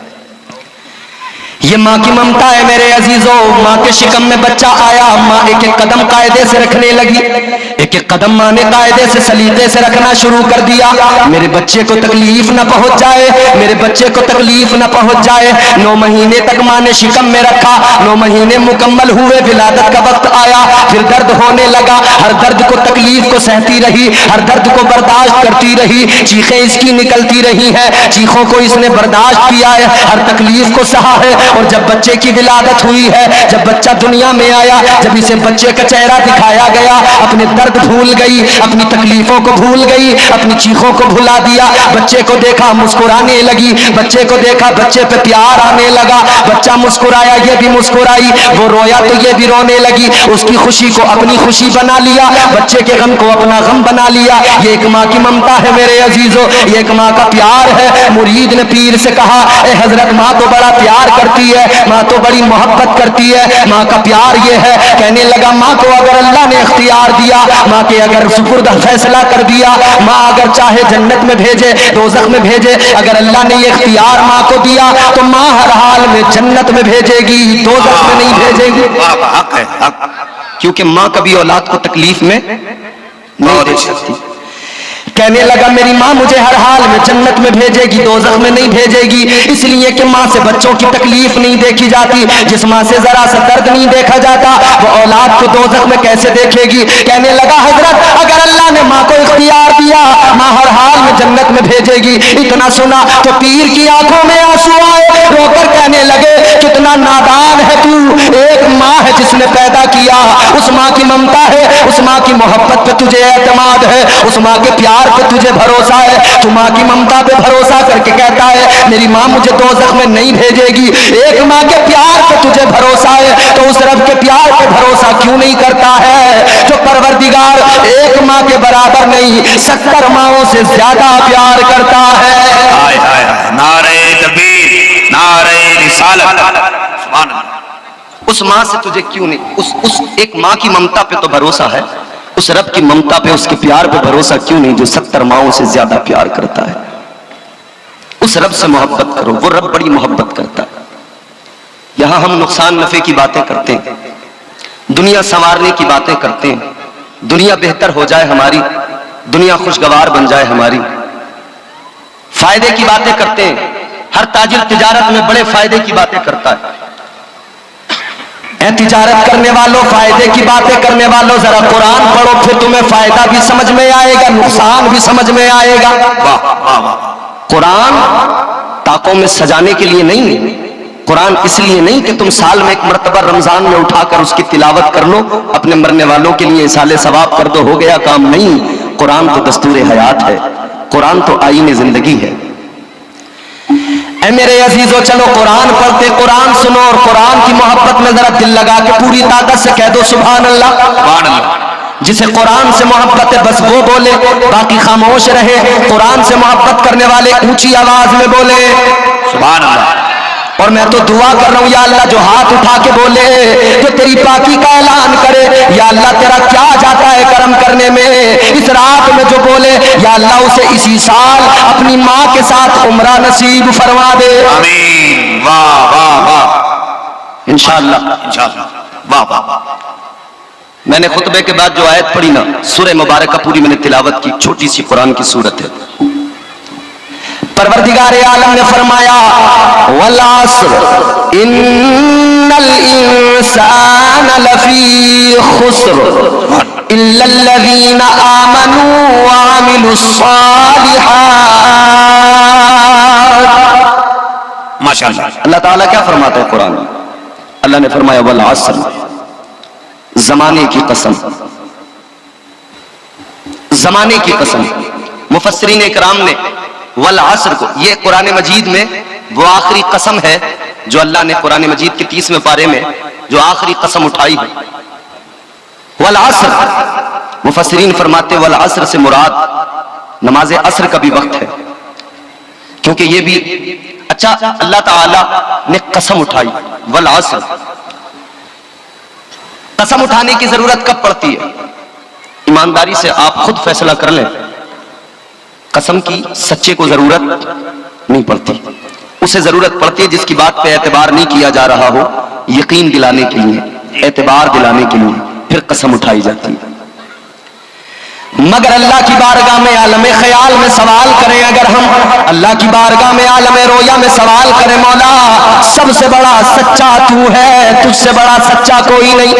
ये माँ की ममता है मेरे अजीजों। माँ के शिकम में बच्चा आया, माँ एक एक कदम कायदे से रखने लगी, एक एक कदम माँ ने कायदे से सलीके से रखना शुरू कर दिया, मेरे बच्चे को तकलीफ न पहुंच जाए, मेरे बच्चे को तकलीफ न पहुंच जाए। 9 महीने तक माँ ने शिकम में रखा, 9 महीने मुकम्मल हुए, विलादत का वक्त आया, फिर दर्द होने लगा, हर दर्द को तकलीफ को सहती रही, हर दर्द को बर्दाश्त करती रही, चीखें इसकी निकलती रही है, चीखों को इसने बर्दाश्त किया है, हर तकलीफ को सहा है। और जब बच्चे की विलादत हुई है, जब बच्चा दुनिया में आया, जब इसे बच्चे का चेहरा दिखाया गया, अपने दर्द भूल गई, अपनी तकलीफों को भूल गई, अपनी चीखों को भुला दिया। बच्चे को देखा मुस्कुराने लगी, बच्चे को देखा बच्चे पे प्यार आने लगा, बच्चा मुस्कुराया ये भी मुस्कुराई, वो रोया तो ये भी रोने लगी, उसकी खुशी को अपनी खुशी बना लिया, बच्चे के गम को अपना गम बना लिया। ये एक माँ की ममता है मेरे अजीजों, ये एक माँ का प्यार है। मुरीद ने पीर से कहा ए हजरत, माँ तो बड़ा प्यार करती है, माँ तो बड़ी मोहब्बत करती है, माँ का प्यार ये है। कहने लगा माँ को अगर अल्लाह ने इख्तियार दिया, माँ के अगर सुपुर्द फैसला कर दिया, माँ अगर चाहे जन्नत में भेजे दोज़ख में भेजे, अगर अल्लाह ने ये इख्तियार माँ को दिया तो माँ हर हाल में जन्नत में भेजेगी, दोज़ख में नहीं भेजेगी। हक है, हक। क्योंकि माँ कभी औलाद को तकलीफ में नहीं दे सकती। कहने लगा मेरी माँ मुझे हर हाल में जन्नत में भेजेगी, दोज़ख में नहीं भेजेगी, इसलिए कि माँ से बच्चों की तकलीफ नहीं देखी जाती। जिस माँ से जरा सा दर्द नहीं देखा जाता वो औलाद को दोज़ख में कैसे देखेगी। कहने लगा हजरत अगर अल्लाह ने माँ को इख्तियार दिया माँ हर हाल में जन्नत में भेजेगी। इतना सुना तो पीर की आंखों में आंसू आए, रोकर कहने लगे कितना नादान है तू। एक माँ है जिसने पैदा किया, उस माँ की ममता है, उस माँ की मोहब्बत पे तुझे एतमाद है, उस माँ के प्यार पे तुझे भरोसा है। तू माँ की ममता पे भरोसा करके कहता है मेरी माँ मुझे दोज़ख में नहीं भेजेगी। एक माँ के प्यार पे तुझे भरोसा है तो उस रब के प्यार पे भरोसा क्यों नहीं करता है जो परवरदिगार एक माँ के बराबर नहीं 70 माँओं से ज्यादा प्यार करता है। हाय हाय हाय, नारे तकबीर, नारे रिसालत, सुभान अल्लाह। उस माँ से तुझे क्यों नहीं, उस एक माँ की ममता पे तो भरोसा है, उस रब की ममता पे उसके प्यार पे भरोसा क्यों नहीं जो 70 माँओं से ज्यादा प्यार करता है। उस रब से मोहब्बत करो, वो रब बड़ी मोहब्बत करता है। यहां हम नुकसान नफे की बातें करते हैं, दुनिया संवारने की बातें करते हैं, दुनिया बेहतर हो जाए हमारी, दुनिया खुशगवार बन जाए हमारी, फायदे की बातें करते हैं। हर ताजिर तिजारत में बड़े फायदे की बातें करता है। तिजारत करने वालों, फायदे की बातें करने वालों, जरा कुरान पढ़ो फिर तुम्हें फायदा भी समझ में आएगा, नुकसान भी समझ में आएगा। वाह वाह वाह। कुरान ताकों में सजाने के लिए नहीं, कुरान इसलिए नहीं कि तुम साल में एक मर्तबा रमजान में उठाकर उसकी तिलावत कर लो, अपने मरने वालों के लिए साले सवाब कर दो, हो गया काम। नहीं, कुरान तो दस्तूर हयात है, कुरान तो आईने जिंदगी है। ऐ मेरे अजीजों चलो कुरान पढ़ते, कुरान सुनो और कुरान की मोहब्बत में जरा दिल लगा के पूरी ताकत से कह दो सुभान अल्लाह, सुभान अल्लाह। जिसे कुरान से मोहब्बत है बस वो बोले, बाकी खामोश रहे। कुरान से मोहब्बत करने वाले ऊंची आवाज में बोले सुभान अल्लाह। और मैं तो दुआ कर रहा हूं या अल्लाह जो हाथ उठा के बोले, जो तेरी पाकी का ऐलान करे, या अल्लाह तेरा क्या जाता है करम करने में। इस रात में जो बोले या अल्लाह उसे इसी साल अपनी माँ के साथ उम्रा नसीब फरमा दे। आमीन। वाह वाह वाह, इंशाअल्लाह इंशाअल्लाह। वाह वाह वाह। मैंने खुतबे के बाद जो आयत पढ़ी ना, सूरह मुबारक पूरी मैंने तिलावत की, छोटी सी कुरान की सूरत है। परवरदिगार आलम ने फरमाया वल अस्र इन्नल इंसान लफी खुस्र इल्लल्लज़ीना आमनू व अमिलुस सालिहात। माशाअल्लाह। अल्लाह ताला क्या फरमाता है कुरान में? अल्लाह ने फरमाया वल अस्र, जमाने की कसम, जमाने की कसम। मुफस्सिरीन इकराम ने वल अस्र को, ये कुरान मजीद में वो आखिरी कसम है जो अल्लाह ने कुरान मजीद के 30वें पारे में जो आखिरी कसम उठाई है। वल अस्र, मुफस्सिरीन फरमाते वल अस्र से मुराद नमाज अस्र का भी वक्त है, क्योंकि ये भी अच्छा अल्लाह ताला ने कसम उठाई वल अस्र। कसम उठाने की जरूरत कब पड़ती है? ईमानदारी से आप खुद फैसला कर लें, कसम की सच्चे को जरूरत नहीं पड़ती, उसे जरूरत पड़ती है जिसकी बात पे एतबार नहीं किया जा रहा हो, यकीन दिलाने के लिए, एतबार दिलाने के लिए फिर कसम उठाई जाती है। मगर अल्लाह की बारगाह में आलम ख्याल में सवाल करें, अगर हम अल्लाह की बारगाह में आलम रोया में सवाल करें, मौला सबसे बड़ा सच्चा तू है, तुझसे बड़ा सच्चा कोई नहीं।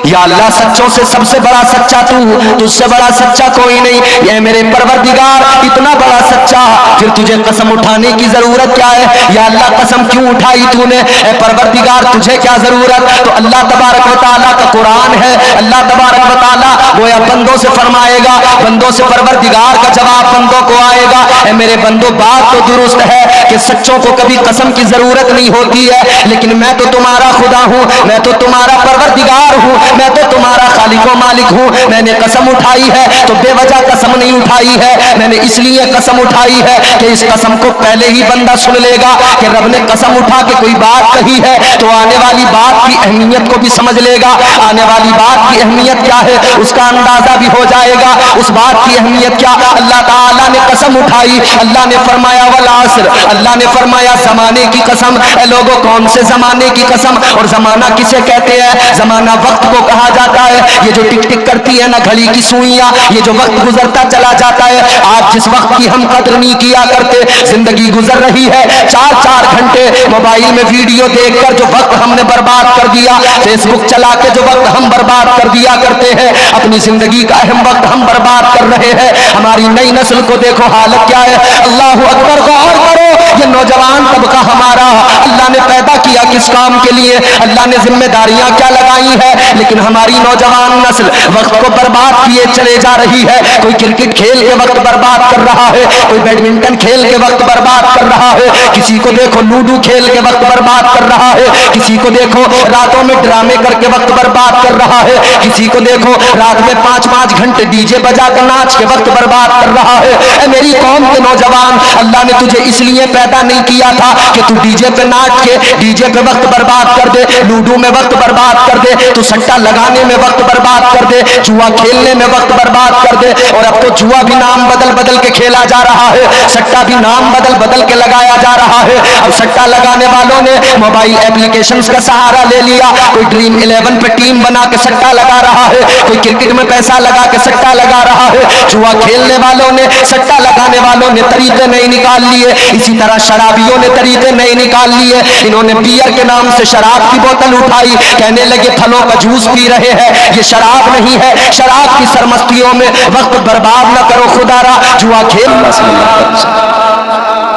या अल्लाह सच्चों से सबसे बड़ा सच्चा तू, तुझसे बड़ा सच्चा कोई नहीं। ये मेरे परवरदिगार इतना बड़ा सच्चा, फिर तुझे कसम उठाने की जरूरत क्या है? या अल्लाह कसम क्यों उठाई तूने? ए परवरदिगार तुझे क्या जरूरत? तो अल्लाह तबारक व तआला का कुरान है, अल्लाह तबारक व तआला गोया बंदों से फरमाएगा, बंदों से परवरदिगार का जवाब बंदों को आएगा। ए मेरे बंदो बात तो दुरुस्त है कि सच्चों को कभी कसम की जरूरत नहीं होती है, लेकिन मैं तो तुम्हारा खुदा हूं, मैं तो तुम्हारा परवरदिगार हूं, मैं तो तुम्हारा खालिक व मालिक हूं। मैंने कसम उठाई है तो बेवजह कसम नहीं उठाई है, मैंने इसलिए कसम उठाई है कि इस कसम को पहले ही बंदा सुन लेगा कि रब ने कसम उठा के कोई बात कही है तो आने वाली बात की अहमियत को भी समझ लेगा, आने वाली बात की अहमियत क्या है उसका अंदाजा भी हो जाएगा। उस बात की अहमियत क्या, अल्लाह ताला ने कसम उठाई, अल्लाह ने फरमाया वल असर, अल्लाह ने फरमाया जमाने की कसम। लोगों कौन से जमाने की कसम? और जमाना किसे कहते हैं? जमाना वक्त को कहा जाता है। ये जो टिक टिक करती है ना घड़ी की सुइयां, ये जो वक्त गुजरता चला जाता है, आज जिस वक्त की हम कदर नहीं किया करते, जिंदगी गुजर रही है 4-4 घंटे मोबाइल में वीडियो देखकर जो वक्त हमने बर्बाद कर दिया, फेसबुक चला के जो वक्त हम बर्बाद कर दिया करते हैं, अपनी जिंदगी का अहम वक्त हम बर्बाद कर रहे हैं। हमारी नई नस्ल को देखो हालत क्या है। अल्लाह अकबर, गौर करो, ये नौजवान तबका हमारा अल्लाह ने पैदा किया किस काम के लिए, अल्लाह ने जिम्मेदारियां क्या लगाई है, लेकिन हमारी नौजवान नस्ल वक्त को बर्बाद किए चले जा रही है। कोई क्रिकेट खेल के वक्त बर्बाद कर रहा है, कोई बैडमिंटन खेल के वक्त बर्बाद कर रहा है, किसी को देखो लूडो खेल के वक्त बर्बाद कर रहा है, किसी को देखो रातों में ड्रामे करके वक्त बर्बाद कर रहा है, किसी को देखो रात में 5-5 घंटे डीजे बजा कर नाच के वक्त बर्बाद कर रहा है। ए मेरी कौम के नौजवान, अल्लाह ने तुझे इसलिए पैदा नहीं किया था कि तू डीजे पे नाच के डीजे पे वक्त बर्बाद कर दे, लूडो में वक्त बर्बाद कर दे, तू सट्टा लगाने में वक्त बर्बाद कर दे, जुआ खेलने में वक्त बर्बाद कर दे। और अब तो जुआ भी नाम बदल बदल के खेला जा रहा है, सट्टा भी नाम बदल बदल के लगाया जा रहा है। अब सट्टा लगाने वालों ने मोबाइल एप्लीकेशंस का सहारा ले लिया, कोई ड्रीम 11 पे टीम बना के सट्टा लगा रहा है, कोई क्रिकेट में पैसा लगा के सट्टा लगा रहा है। जुआ खेलने वालों ने, सट्टा लगाने वालों ने तरीके नहीं निकाल लिए, इसी तरह शराबियों ने तरीके नहीं निकाल लिए। इन्होंने बियर के नाम से शराब की बोतल उठाई, कहने लगे फलों का जूस पी रहे हैं, ये शराब नहीं है। शराब की सरमस्तियों में वक्त बर्बाद न करो खुदारा, जुआ खेल।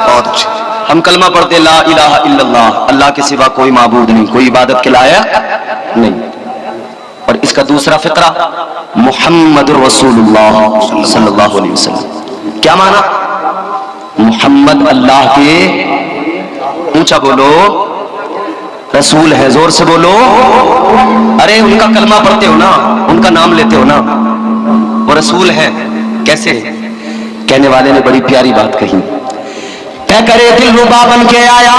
बहुत अच्छे। हम कलमा पढ़ते ला इलाहा इल्लल्लाह, अल्लाह के सिवा कोई माबूद नहीं, कोई इबादत के लायक नहीं। और इसका दूसरा फिक्रा मुहम्मदुर रसूलुल्लाह सल्लल्लाहु अलैहि वसल्लम। क्या माना? मुहम्मद अल्लाह के, ऊंचा बोलो, रसूल है, जोर से बोलो। अरे उनका कलमा पढ़ते हो ना, उनका नाम लेते हो ना, वो रसूल है। कैसे? कहने वाले ने बड़ी प्यारी बात कही, तय करे दिल रुबा बन के आया,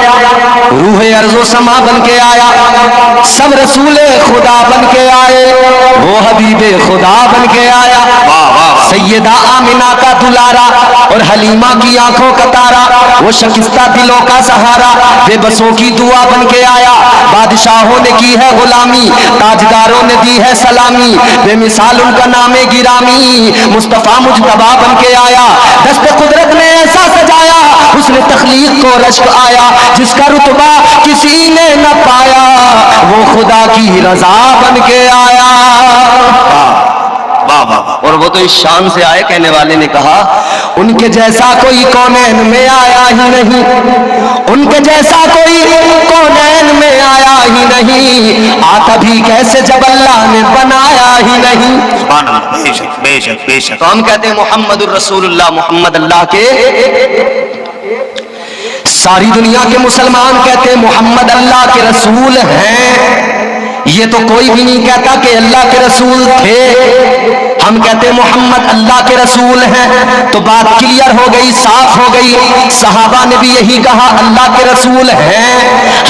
रूह अर्जो समा बन के आया, सब रसूले खुदा बन के आए, वो हबीबे खुदा बन के आया। सैयदा आमिना का दुलारा और हलीमा की आंखों का तारा, वो शकिस्ता दिलों का सहारा, बेबसों की दुआ बन के आया। बादशाहों ने की है गुलामी, ताजदारों ने दी है सलामी, बेमिसाल उनका नामे गिरामी, मुस्तफा मुजतबा बन के आया। दस्ते कुदरत ने ऐसा सजाया, उसने तखलीक को रश्क आया, जिसका रुतबा किसी ने न पाया, वो खुदा की रजा बन के आया। और वो तो इस शान से आए, कहने वाले ने कहा उनके जैसा कोई कौनैन में आया ही नहीं, उनके जैसा कोई कौनैन में आया ही नहीं, आता भी कैसे जब अल्लाह ने बनाया ही नहीं। बेशक बेशक बेशक। तो हम कहते हैं मोहम्मदुर रसूलुल्लाह, मोहम्मद अल्लाह के। सारी दुनिया के मुसलमान कहते हैं मोहम्मद अल्लाह के रसूल हैं। ये तो कोई भी नहीं कहता कि अल्लाह के रसूल थे। हम कहते हैं मोहम्मद अल्लाह के रसूल हैं, तो बात क्लियर हो गई, साफ हो गई। सहाबा ने भी यही कहा अल्लाह के रसूल हैं,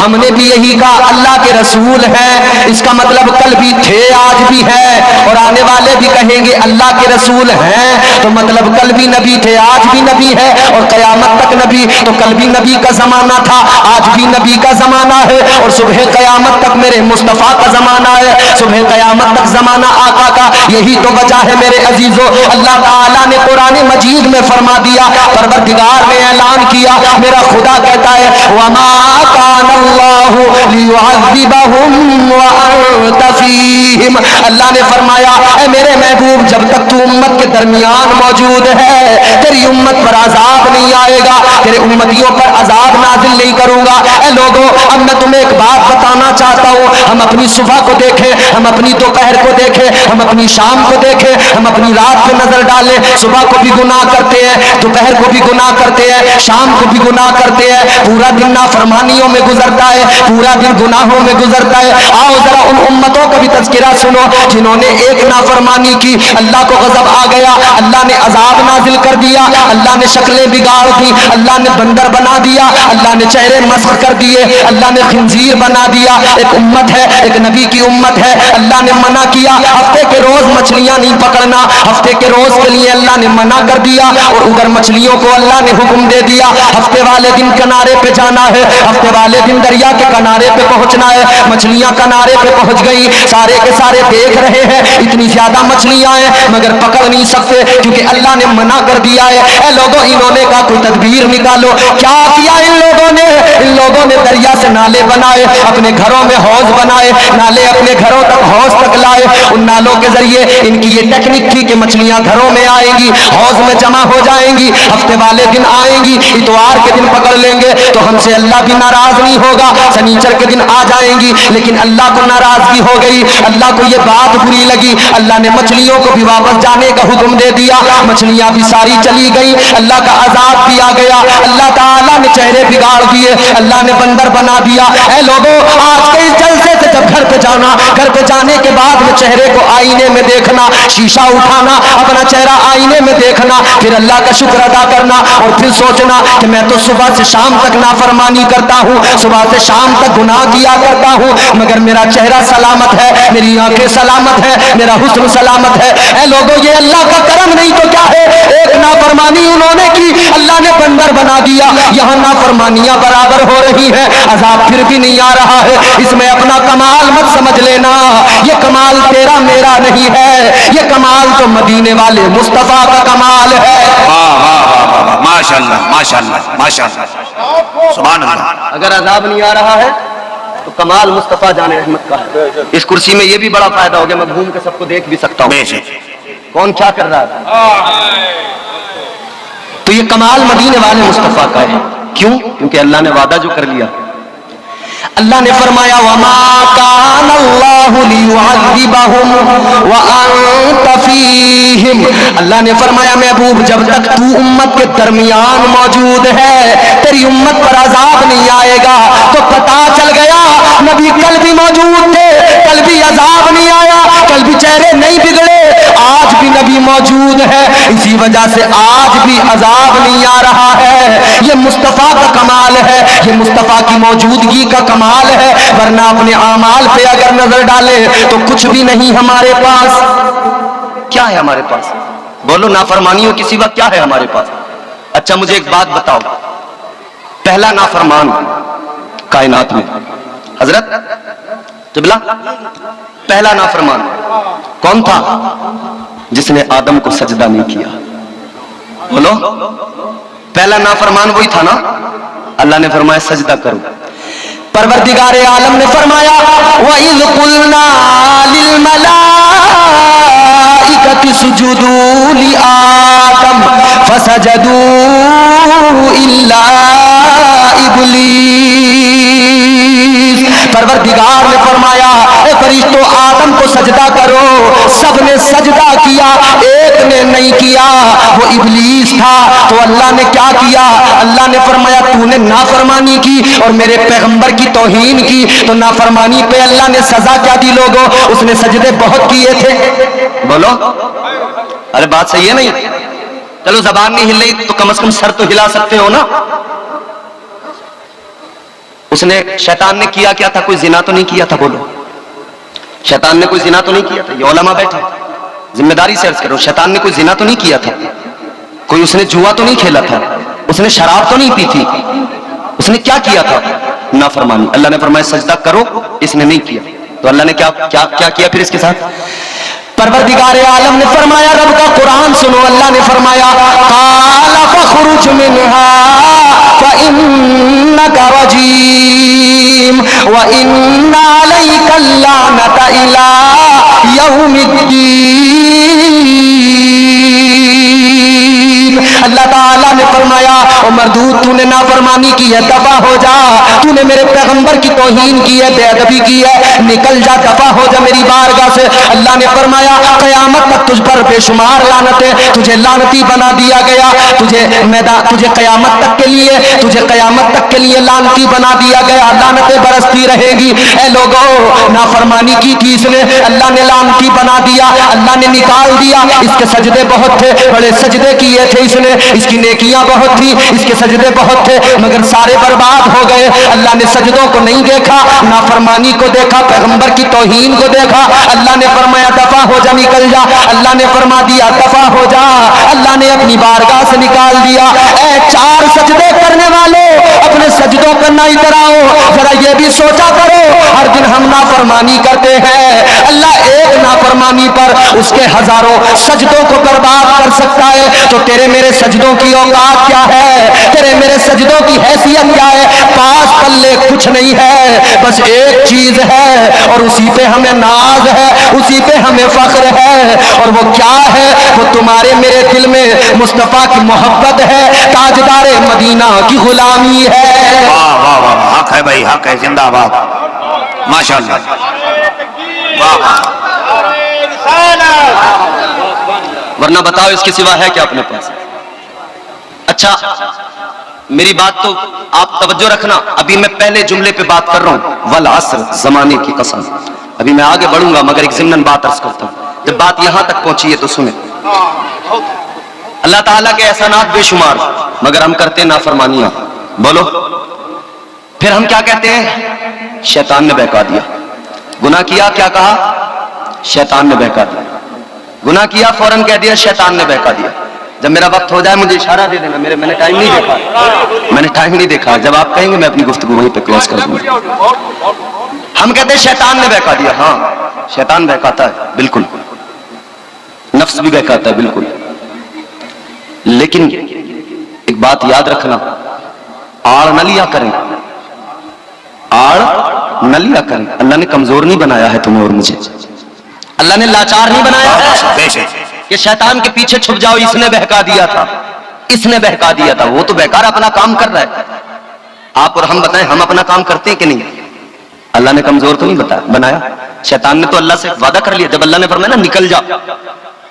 हमने भी यही कहा अल्लाह के रसूल हैं। इसका मतलब कल भी थे, आज भी है, और आने वाले भी कहेंगे अल्लाह के रसूल हैं। तो मतलब कल भी नबी थे, आज भी नबी है, और कयामत तक नबी। तो कल भी नबी का जमाना था, आज भी नबी का जमाना है, और सुबह कयामत तक मेरे मुस्तफा का जमाना है, सुबह कयामत तक जमाना आका का। यही तो वजह है मेरे अजीजों, अल्लाह ताला ने कुरान मजीद में फरमा दिया, परवरदिगार ने ऐलान किया, मेरा खुदा कहता है वमा कानल्लाहु लियुअज़्ज़िबहुम व अंत फीहिम। अल्लाह ने फरमाया ऐ मेरे महबूब, जब तक तू उम्मत के दरमियान मौजूद है, तेरी उम्मत पर अजाब नहीं आएगा, तेरे उम्मतियों पर अजाब नाजिल नहीं करूंगा। ऐ लोगों, अब मैं तुम्हें एक बात बताना चाहता हूँ। हम अपनी सुबह को देखें, हम अपनी दोपहर को देखें, हम अपनी शाम को देखें, हम अपनी रात पे नजर डालें। सुबह को भी गुनाह करते हैं, दोपहर को भी गुनाह करते हैं, शाम को भी गुनाह करते हैं, पूरा दिन नाफरमानियों में गुजरता है, पूरा दिन गुनाहों में गुजरता है। आओ जरा उन उम्मतों का भी तज़किरा सुनो जिन्होंने एक नाफरमानी की, अल्लाह को गजब आ गया, अल्लाह ने अजाब नाजिल कर दिया, अल्लाह ने शक्लें बिगाड़ दी, अल्लाह ने बंदर बना दिया, अल्लाह ने चेहरे मस्ख कर दिए, अल्लाह ने खिंजीर बना दिया। एक उम्मत है एक नबी की उम्मत है। अल्लाह ने मना किया, हफ्ते के रोज मछलियां नहीं पकड़ना, हफ्ते के रोज के लिए अल्लाह ने मना कर दिया। और उधर मछलियों को अल्लाह ने हुक्म दे दिया, हफ्ते वाले दिन किनारे पे जाना है, हफ्ते वाले दिन दरिया के किनारे पे पहुंचना है। मछलियां किनारे पे पहुंच गई, सारे के सारे देख रहे हैं इतनी ज्यादा मछलियां हैं मगर पकड़ नहीं सकते क्योंकि अल्लाह ने मना कर दिया है। ए लोगों, इन्होंने कहा कोई तदबीर निकालो। क्या किया इन लोगों ने? इन लोगों ने दरिया से नाले बनाए, अपने घरों में हौज बनाए, नाले अपने घरों तक हौज तक लाए। उन नालों के जरिए इनकी ये टेक्निक थी कि मछलियां घरों में आएंगी, हौज में जमा हो जाएंगी, हफ्ते वाले दिन आएंगी, इतवार के दिन पकड़ लेंगे तो हमसे अल्लाह भी नाराज नहीं होगा, शनीचर के दिन आ जाएंगी। लेकिन अल्लाह को नाराजगी हो गई, अल्लाह को ये बात बुरी लगी। अल्लाह ने मछलियों को भी वापस जाने का हुक्म दे दिया, मछलियां भी सारी चली गई, अल्लाह का अजाब भी आ गया। अल्लाह ताला ने चेहरे बिगाड़ दिए, अल्लाह ने बंदर बना दिया। ऐ लोगों, आज के इस जलसे से जब घर पे जाना, घर पे जाने के बाद में चेहरे को आईने में देखना, शीशा उठाना, अपना चेहरा आईने में देखना, फिर अल्लाह का शुक्र अदा करना और फिर सोचना कि मैं तो सुबह से शाम तक नाफरमानी करता हूँ, सुबह से शाम तक गुनाह किया करता हूँ, मगर मेरा चेहरा सलामत है, मेरी आंखें सलामत है, मेरा हुस्न सलामत है। ऐ लोगों, ये अल्लाह का करम नहीं तो क्या है? एक नाफरमानी उन्होंने की, अल्लाह ने बंदर बना दिया। यहाँ नाफरमानियां बराबर हो रही है, अजाब फिर भी नहीं आ रहा है। इसमें अपना कमाल मत समझ लेना, ये कमाल तेरा मेरा नहीं है, ये कमाल तो मदीने वाले मुस्तफा का कमाल है। वाह वाह वाह वाह, माशाअल्लाह माशाअल्लाह माशाअल्लाह, सुभान अल्लाह। अगर अजाब नहीं आ रहा है तो कमाल मुस्तफा जाने रहमत का है। इस कुर्सी में ये भी बड़ा फायदा हो गया, मैं घूम के सबको देख भी सकता हूँ कौन क्या कर रहा है। तो ये कमाल मदीने वाले मुस्तफा का है। क्यों? क्योंकि अल्लाह ने वादा जो कर लिया, अल्लाह ने फरमाया वमा कान अल्लाहु लियुअज़्ज़िबहुम व अंत फीहिम। अल्लाह ने फरमाया महबूब, जब तक तू उम्मत के दरमियान मौजूद है, तेरी उम्मत पर अजाब नहीं आएगा। तो पता चल गया नबी कल भी मौजूद थे, कल भी अजाब नहीं आया, कल भी चेहरे नहीं बिगड़े, आज भी नबी मौजूद है, इसी वजह से आज भी अजाब नहीं आ रहा है। ये मुस्तफा का कमाल है, ये मुस्तफा की मौजूदगी का कमाल है। वरना अपने आमाल पे अगर नजर डाले तो कुछ भी नहीं हमारे पास। क्या है हमारे पास? बोलो, नाफरमानियों के सिवा क्या है हमारे पास? अच्छा मुझे एक बात बताओ, पहला नाफरमान कायनात में हजरत क़िबला, पहला नाफरमान कौन था? जिसने आदम को सजदा नहीं किया। बोलो, पहला नाफरमान वही था ना। अल्लाह ने फरमाया सजदा करो। परवरदिगारे आलम ने फरमाया वइज़ क़ुलना लिल मलाइकति सुजुदू लि आदम फसजदू इल्ला इब्लीस। परवरदिगार ने फरमाया ए फरिश्तों, आदम को सजदा करो। सबने सजदा किया, एक ने नहीं किया, वो इब्लीस था। तो अल्लाह ने क्या किया? अल्लाह ने फरमाया तूने नाफरमानी की और मेरे पैगंबर की तौहीन की, तो नाफरमानी पे अल्लाह ने सजा क्या दी लोगों? उसने सजदे बहुत किए थे। बोलो, अरे बात सही है नहीं? चलो जबान नहीं हिल रही तो कम से कम सर तो हिला सकते हो ना। उसने, शैतान ने किया क्या था? कोई जिना तो नहीं किया था? बोलो, शैतान ने कोई जिना तो नहीं किया था? ये उलमा बैठा, जिम्मेदारी से अर्ज करो, शैतान ने कोई जिना तो नहीं किया था? कोई उसने जुआ तो नहीं खेला था? उसने शराब तो नहीं पी थी? उसने क्या किया था? नाफरमानी। अल्लाह ने फरमाया सजदा करो, इसने नहीं किया। तो अल्लाह ने क्या क्या क्या किया फिर इसके साथ? परवरदिगारे आलम ने फरमाया, रब का कुरान सुनो। अल्लाह ने फरमाया काला फखरुज मिनहा फइन्नका रजीम व इन्ना अलैका लानता इला यौमिद्दीन। अल्लाह ताला ने फरमाया ओ मरदूद, तूने नाफरमानी की है, दफा हो जा। तूने मेरे पैगंबर की तौहीन की है, बेअदबी की है, निकल जा, दफा हो जा मेरी बारगाह से। अल्लाह ने फरमाया कयामत तक तुझ पर बेशुमार लानतें, तुझे लानती बना दिया गया, तुझे कयामत तक के लिए लानती बना दिया गया, लानतें बरसती रहेगी। ऐ लोगों, नाफरमानी की थी इसने, अल्लाह ने लानती बना दिया, अल्लाह ने निकाल दिया। इसके सजदे बहुत थे, बड़े सजदे किए थे इसने, इसकी नेकियां बहुत थी, इसके सजदे बहुत थे, मगर सारे बर्बाद हो गए। अल्लाह ने सजदों को नहीं देखा, नाफरमानी को देखा, पैगंबर की तौहीन को देखा। अल्लाह ने फरमाया दफा हो जा, निकल जा। अल्लाह ने फरमा दिया दफा हो जा। अल्लाह ने अपनी बारगाह से निकाल दिया। ऐ 4 सजदे करने वालों, अपने सजदों पर ना इधर आओ। जरा ये भी सोचा करो, हर दिन हम नाफरमानी करते हैं। अल्लाह एक नाफरमानी पर उसके हजारों सजदों को बर्बाद कर सकता है, तो तेरे मेरे सजदों की औकात क्या है? तेरे मेरे सजदों की हैसियत क्या है? पास पल्ले कुछ नहीं है, बस एक चीज है और उसी पे हमें नाज है, उसी पे हमें फख्र है। और वो क्या है? वो तुम्हारे मेरे दिल में मुस्तफा की मोहब्बत है, ताजदारे मदीना की गुलामी है। वाह वाह वाह, हक है भाई, हक है, जिंदाबाद, माशाअल्लाह, वाह वाह। वरना बताओ इसके सिवा है क्या अपने पास? अच्छा, मेरी बात तो आप तवज्जो रखना। अभी मैं पहले जुमले पे बात कर रहा हूं, वल अस्र, जमाने की कसम। अभी मैं आगे बढ़ूंगा, मगर एक ज़िम्नन बात अर्ज करता हूं। जब बात यहां तक पहुंची है तो सुने। अल्लाह ताला के एहसानात बेशुमार, मगर हम करते नाफरमानियां। बोलो, फिर हम क्या कहते हैं? शैतान ने बहका दिया। गुनाह किया, क्या कहा? शैतान ने बहका दिया। गुनाह किया, फौरन कह दिया शैतान ने बहका दिया। जब मेरा वक्त हो जाए मुझे इशारा दे देना। मैंने टाइम नहीं देखा, मैंने टाइम नहीं देखा। जब आप कहेंगे मैं अपनी गुफ्तगू वहीं पे क्लोज कर दूंगा। हम कहते हैं शैतान ने बहका दिया। हाँ, शैतान बहकाता है, बिल्कुल। नफ्स भी बहकाता है, बिल्कुल। लेकिन एक बात याद रखना, आड़ न लिया करें, आड़ न लिया करें। अल्लाह ने कमजोर नहीं बनाया है तुम्हें और मुझे, अल्लाह ने लाचार नहीं बनाया है कि शैतान के पीछे छुप जाओ, इसने बहका दिया था, इसने बहका दिया था। वो तो बेकार अपना काम कर रहा है। आप और हम बताएं, हम अपना काम करते हैं कि नहीं? अल्लाह ने कमजोर तो नहीं बनाया। शैतान ने तो अल्लाह से वादा कर लिया। जब अल्लाह ने फरमाया ना निकल जा,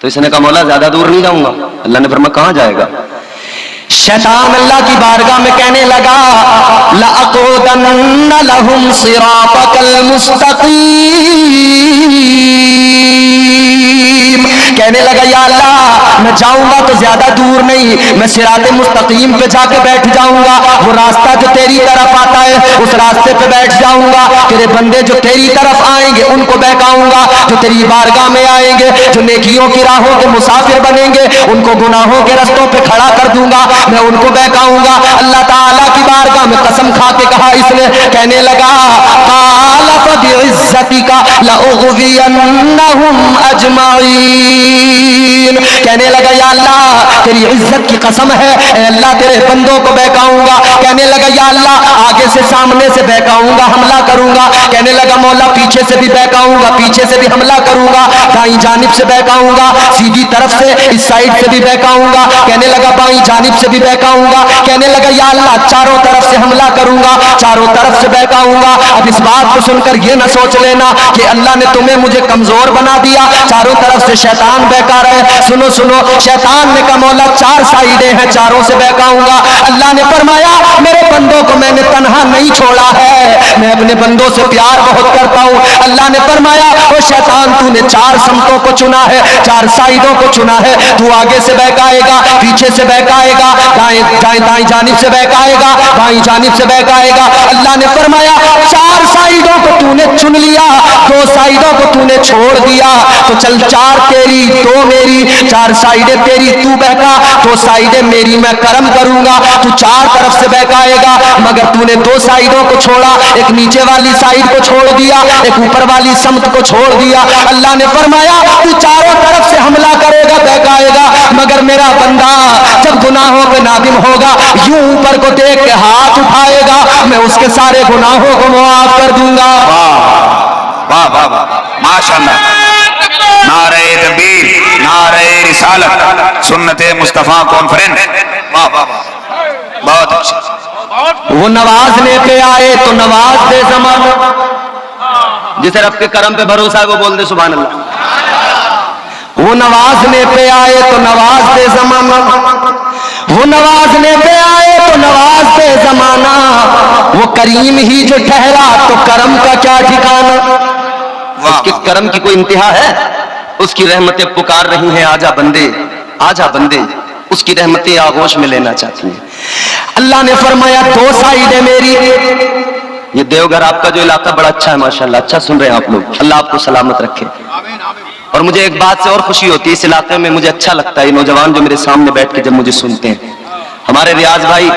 तो इसने कहा मौला ज्यादा दूर नहीं जाऊंगा। अल्लाह ने फरमाया कहां जाएगा? शैतान अल्लाह की बारगाह में कहने लगा लअक़ुदन्न लहुम सिरातकल मुस्तक़ीम। कहने लगा या अल्लाह मैं जाऊंगा तो ज्यादा दूर नहीं, मैं सिराते मुस्तकीम पे जाके बैठ जाऊंगा। वो रास्ता जो तेरी तरफ आता है उस रास्ते पे बैठ जाऊंगा। तेरे बंदे जो तेरी तरफ आएंगे उनको बहकाऊंगा, जो तेरी बारगाह में आएंगे, जो नेकियों की राहों के मुसाफिर बनेंगे, उनको गुनाहों के रस्तों पे खड़ा कर दूंगा, मैं उनको बहकाऊंगा। अल्लाह ताला की बारगाह में कसम खा के कहा इसने, कहने लगा क़ाल फ़बिइज़्ज़तिका लअग़वियन्नहुम अजमईन। कहने लगा या अल्लाह तेरी इज्जत की कसम है, अल्लाह तेरे बंदों को बहकाऊंगा। कहने लगा या अल्लाह आगे से सामने से बहकाऊंगा, हमला करूंगा। कहने लगा मौला पीछे से भी बहकाऊंगा, पीछे से भी हमला करूंगा, दाईं जानिब से बहकाऊंगा, सीधी तरफ से इस साइड से भी बहकाऊंगा। कहने लगा बाईं जानिब से भी बहकाऊंगा। कहने लगा या अल्लाह चारों तरफ से हमला करूंगा, चारों तरफ से बहकाऊंगा। अब इस बात को सुनकर ये ना सोच लेना कि अल्लाह ने तुम्हें मुझे कमजोर बना दिया, चारों तरफ से शैतान बहका रहे। सुनो सुनो, शैतान ने कहा मौला 4 साइडें हैं, चारों से बहकाऊंगा। अल्लाह ने फरमाया मेरे बंदों को मैंने तन्हा नहीं छोड़ा है, मैं अपने बंदों से प्यार बहुत करता हूं। अल्लाह ने फरमाया ओ शैतान तूने 4 समतों को चुना है, 4 साइडों को चुना है, तू आगे से बहकाएगा, पीछे से बहकाएगा, दाएं जानिब से बहकाएगा, बाईं जानिब से बहकाएगा। अल्लाह ने फरमाया 4 साइडों को तूने चुन लिया, 2 साइडों को तूने छोड़ दिया, तो चल 4 तेरी 2 मेरी, 4 साइडें तेरी तू बहका, 2 साइडें मेरी, मैं करम करूंगा, तू 4 तरफ से बहकाएगा। मगर तूने 2 साइडों को छोड़ा, एक नीचे वाली साइड को छोड़ दिया, एक ऊपर वाली समत को छोड़ दिया। अल्लाह ने फरमाया तू चारों तरफ से हमला करेगा, बहकाएगा, मगर मेरा बंदा जब गुनाहों पे नादिम होगा यूं ऊपर को देख के हाथ उठाएगा, मैं उसके सारे गुनाहों को मुआफ कर दूंगा। वाह वाह वाह वाह, माशाअल्लाह। नारे तकबीर, नारे रिसालत, सुन्नते मुस्तफा कॉन्फ्रेंस। वाह वाह वाह, बहुत अच्छा। वो नवाजने पे आए तो नवाज दे ज़माना, जिसे रब के करम पे भरोसा है वो बोल दे सुभान अल्लाह। वो नवाजने पे आए तो नवाज दे ज़माना, वो नवाजने पे आए तो नवाज दे ज़माना, वो करीम ही जो ठहरा तो करम का क्या ठिकाना। उसके करम की कोई इंतहा है? उसकी रहमतें पुकार रही हैं आजा बंदे, आजा बंदे। उसकी रहमतें आगोश में लेना चाहती हैं। अल्लाह ने फरमाया 2 साइड है मेरी। ये देवघर आपका जो इलाका बड़ा अच्छा है माशाल्लाह, अच्छा सुन रहे हैं आप लोग, अल्लाह आपको सलामत रखे। और मुझे एक बात से और खुशी होती है, इस इलाके में मुझे अच्छा लगता है, ये नौजवान जो मेरे सामने बैठ के जब मुझे सुनते हैं, हमारे रियाज भाई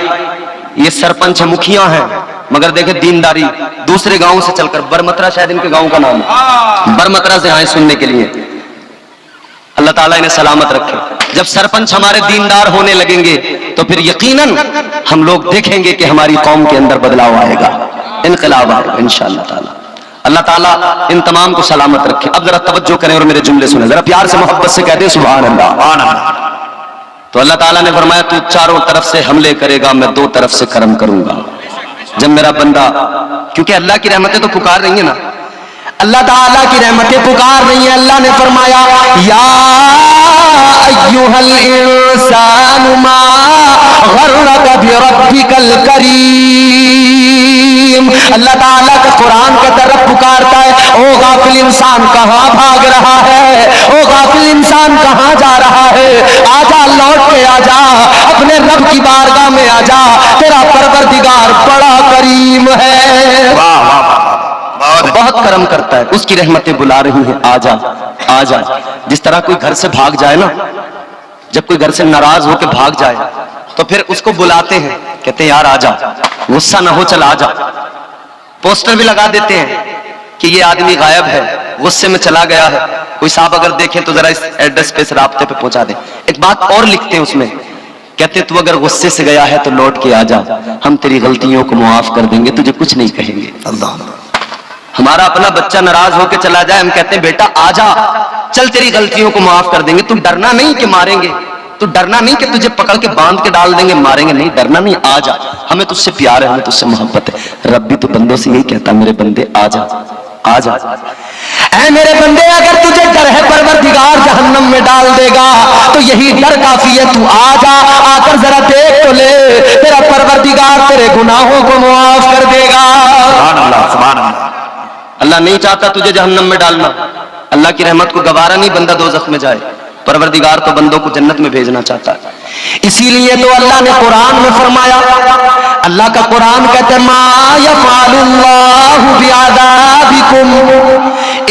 ये सरपंच है, मुखिया हैं, मगर देखे दीनदारी, दूसरे गांव से चलकर, बरमतरा शायद इनके गांव का नाम है, बरमतरा से आए सुनने के लिए। अल्लाह ताला इन्हें सलामत रखे। जब सरपंच हमारे दीनदार होने लगेंगे तो फिर यकीनन हम लोग देखेंगे कि हमारी कौम के अंदर बदलाव आएगा, इनकलाब आएगा इंशाअल्लाह ताला। अल्लाह ताला इन तमाम को सलामत रखे। अब जरा तवज्जो करें और मेरे जुमले सुने, जरा प्यार से मोहब्बत से कहते हैं सुभान अल्लाह। तो अल्लाह ताला ने फरमाया तू चारों तरफ से हमले करेगा, मैं 2 तरफ से करम करूंगा। जब मेरा बंदा, क्योंकि अल्लाह की रहमतें तो पुकार रही है ना, अल्लाह ताला की रहमतें पुकार रही है। अल्लाह ने फरमाया या अय्युहल इंसानु मा गर्रका बिरब्बिकल करीम। अल्लाह ताला का कुरान के तरफ पुकारता है, ओ गाफिल इंसान कहां भाग रहा है, ओ गाफिल इंसान कहां जा रहा है, आजा लौट के आजा, अपने रब की बारगाह में आजा, तेरा परवरदिगार बड़ा करीम है, बहुत करम करता है, उसकी रहमतें बुला रही हैं, आजा आजा। जिस तरह कोई घर से भाग जाए ना, जब कोई घर से नाराज होकर भाग जाए तो फिर उसको बुलाते हैं, कहते हैं यार आजा, गुस्सा ना हो, चल आजा। पोस्टर भी लगा देते हैं कि ये आदमी गायब है, गुस्से में चला गया है, कोई साहब अगर देखें तो जरा इस एड्रेस पे, इस राब्ते पे पहुंचा दे। एक बात और लिखते हैं उसमें, कहते तू अगर गुस्से से गया है तो लौट के आजा, हम तेरी गलतियों को मुआफ कर देंगे, तुझे कुछ नहीं कहेंगे। अल्लाह। हमारा अपना बच्चा नाराज होकर चला जाए, हम कहते हैं बेटा आजा, चल तेरी गलतियों को माफ कर देंगे, तू डरना नहीं कि मारेंगे, तू डरना नहीं कि तुझे पकड़ के बांध के डाल देंगे, मारेंगे नहीं, डरना नहीं, आजा, हमें तुझसे प्यार है, हमें तुझसे मोहब्बत है। रब भी तो बंदों से यही कहता, मेरे बंदे आजा आजा, ऐ मेरे बंदे अगर तुझे डर है परवरदिगार जहन्नम में डाल देगा तो यही डर काफी है, तू आजा, आकर जरा देख तो ले, तेरा परवरदिगार तेरे गुनाहों को मुआफ कर देगा। सुभान अल्लाह, सुभान अल्लाह। अल्लाह नहीं चाहता तुझे जहन्नम में डालना, अल्लाह की रहमत को गवारा नहीं बंदा दोज़ख में जाए, परवरदिगार तो बंदों को जन्नत में भेजना चाहता है। इसीलिए तो अल्लाह ने कुरान में फरमाया, अल्लाह का कुरान कहते मा यफ़अलुल्लाहु बिअज़ाबिकुम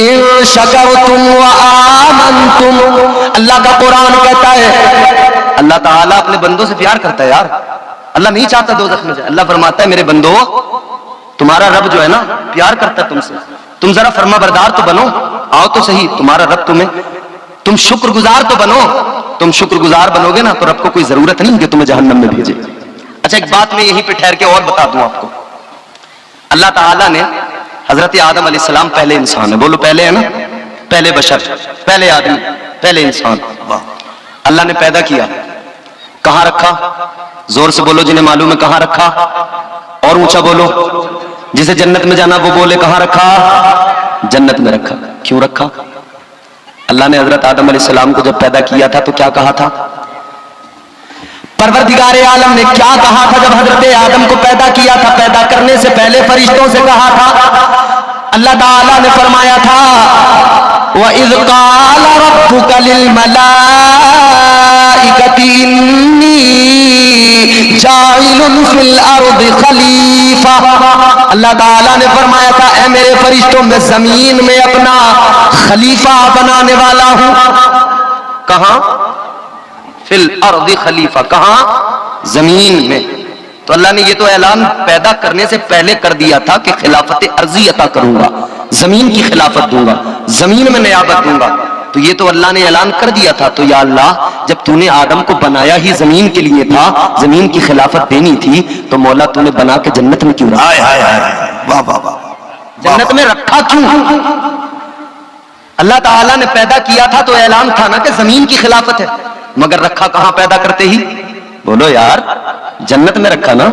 इन शकरतुम व आमनतुम। अल्लाह का कुरान कहता है, अल्लाह ताला अपने बंदों से प्यार करता है यार, अल्लाह नहीं चाहता दोज़ख में जाए। अल्लाह फरमाता है मेरे बंदो, तुम्हारा रब जो है ना प्यार करता है तुमसे, तुम जरा फरमाबरदार तो बनो, आओ तो सही, तुम्हारा रब तुम्हें, तुम शुक्रगुजार तो बनो, तुम शुक्रगुजार बनोगे ना तो रब को कोई जरूरत नहीं कि तुम्हें जहन्नम में भेजे। अच्छा एक बात मैं यहीं पे ठहर के और बता दूं आपको, अल्लाह ताला ने हजरत आदम अलैहिस्सलाम पहले इंसान है, बोलो पहले है ना, पहले बशर, पहले आदमी, पहले इंसान, अल्लाह ने पैदा किया, कहां रखा, जोर से बोलो जिन्हें मालूम है कहां रखा, और ऊंचा बोलो, जिसे जन्नत में जाना वो बोले कहां रखा, जन्नत में रखा। क्यों रखा? अल्लाह ने हजरत आदम अलैहिस्सलाम को जब पैदा किया था तो क्या कहा था, परवरदिगार आलम ने क्या कहा था जब हजरत आदम को पैदा किया था, पैदा करने से पहले फरिश्तों से कहा था, अल्लाह ताला ने फरमाया था व इज़ क़ाल रब्बुका लिल मलाइकति इन्नी जाइलुन फिल अर्दि खलीफा। अल्लाह ताला ने फरमाया था ऐ मेरे फरिश्तों, मैं जमीन में अपना खलीफा बनाने वाला हूं। कहां? फिल अर्दि खलीफा, कहां? जमीन में। तो अल्लाह ने ये तो ऐलान पैदा करने से पहले कर दिया था कि खिलाफत अर्जी अता करूंगा, जमीन की खिलाफत दूंगा, जमीन में नियाबत दूंगा, तो ये तो अल्लाह ने ऐलान कर दिया था। तो या अल्लाह, जब तूने आदम को बनाया ही जमीन के लिए था, जमीन की खिलाफत देनी थी, तो मौला तूने बना के जन्नत में क्यों रखा? वाह वाह वाह, जन्नत में रखा क्यों? अल्लाह ताला ने पैदा किया था तो ऐलान था ना कि जमीन की खिलाफत है, मगर रखा कहां पैदा करते ही? बोलो यार, जन्नत में रखा ना।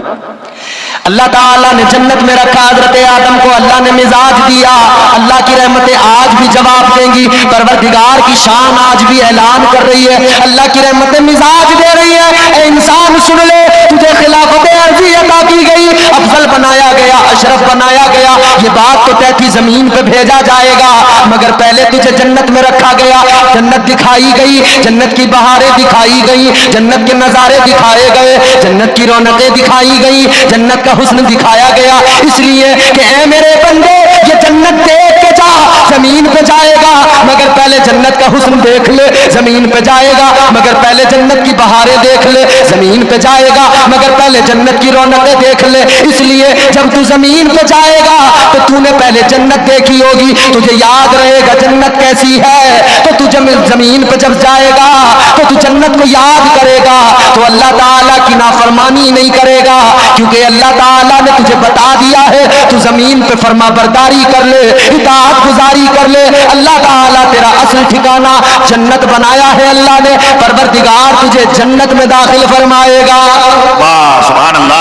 अल्लाह ताला ने जन्नत में रखा हजरत आदम को, अल्लाह ने मिजाज दिया। अल्लाह की रहमतें आज भी जवाब देंगी, परवरदिगार की शान आज भी ऐलान कर रही है, अल्लाह की रहमतें मिजाज दे रही है। ए इंसान सुन ले, तुझे खिलाफत अर्जी अता की गई, अफजल बनाया गया, अशरफ बनाया गया, ये बात तो तय थी जमीन पे भेजा जाएगा, मगर पहले तुझे जन्नत में रखा गया, जन्नत दिखाई गई, जन्नत की बहारें दिखाई गई, जन्नत के नजारे दिखाए गए, जन्नत की रौनकें दिखाई गई, जन्नत का हुस्न दिखाया गया। इसलिए कि ऐ मेरे बंदे, ये जन्नत देख के जा, जमीन पे जाएगा मगर पहले जन्नत का हुस्न देख ले, जमीन पे जाएगा मगर पहले जन्नत की बहारें देख ले, जमीन पे जाएगा मगर पहले जन्नत की रौनकें देख ले। इसलिए जब तू जमीन पे जाएगा तो तूने पहले जन्नत देखी होगी, तुझे याद रहेगा जन्नत कैसी है, तो तू जमीन पे जब जाएगा तो तू जन्नत को याद करेगा, तो अल्लाह ताला की नाफरमानी नहीं करेगा, क्योंकि अल्लाह ताला ने तुझे बता दिया है तू जमीन पे फरमा बरदारी कर ले, इताअत गुजारी कर ले। अल्लाह ताला तेरा असल ठिकाना जन्नत बनाया है अल्लाह ने, परवरदिगार तुझे जन्नत में दाखिल फरमाएगा। वाह सुभान अल्लाह।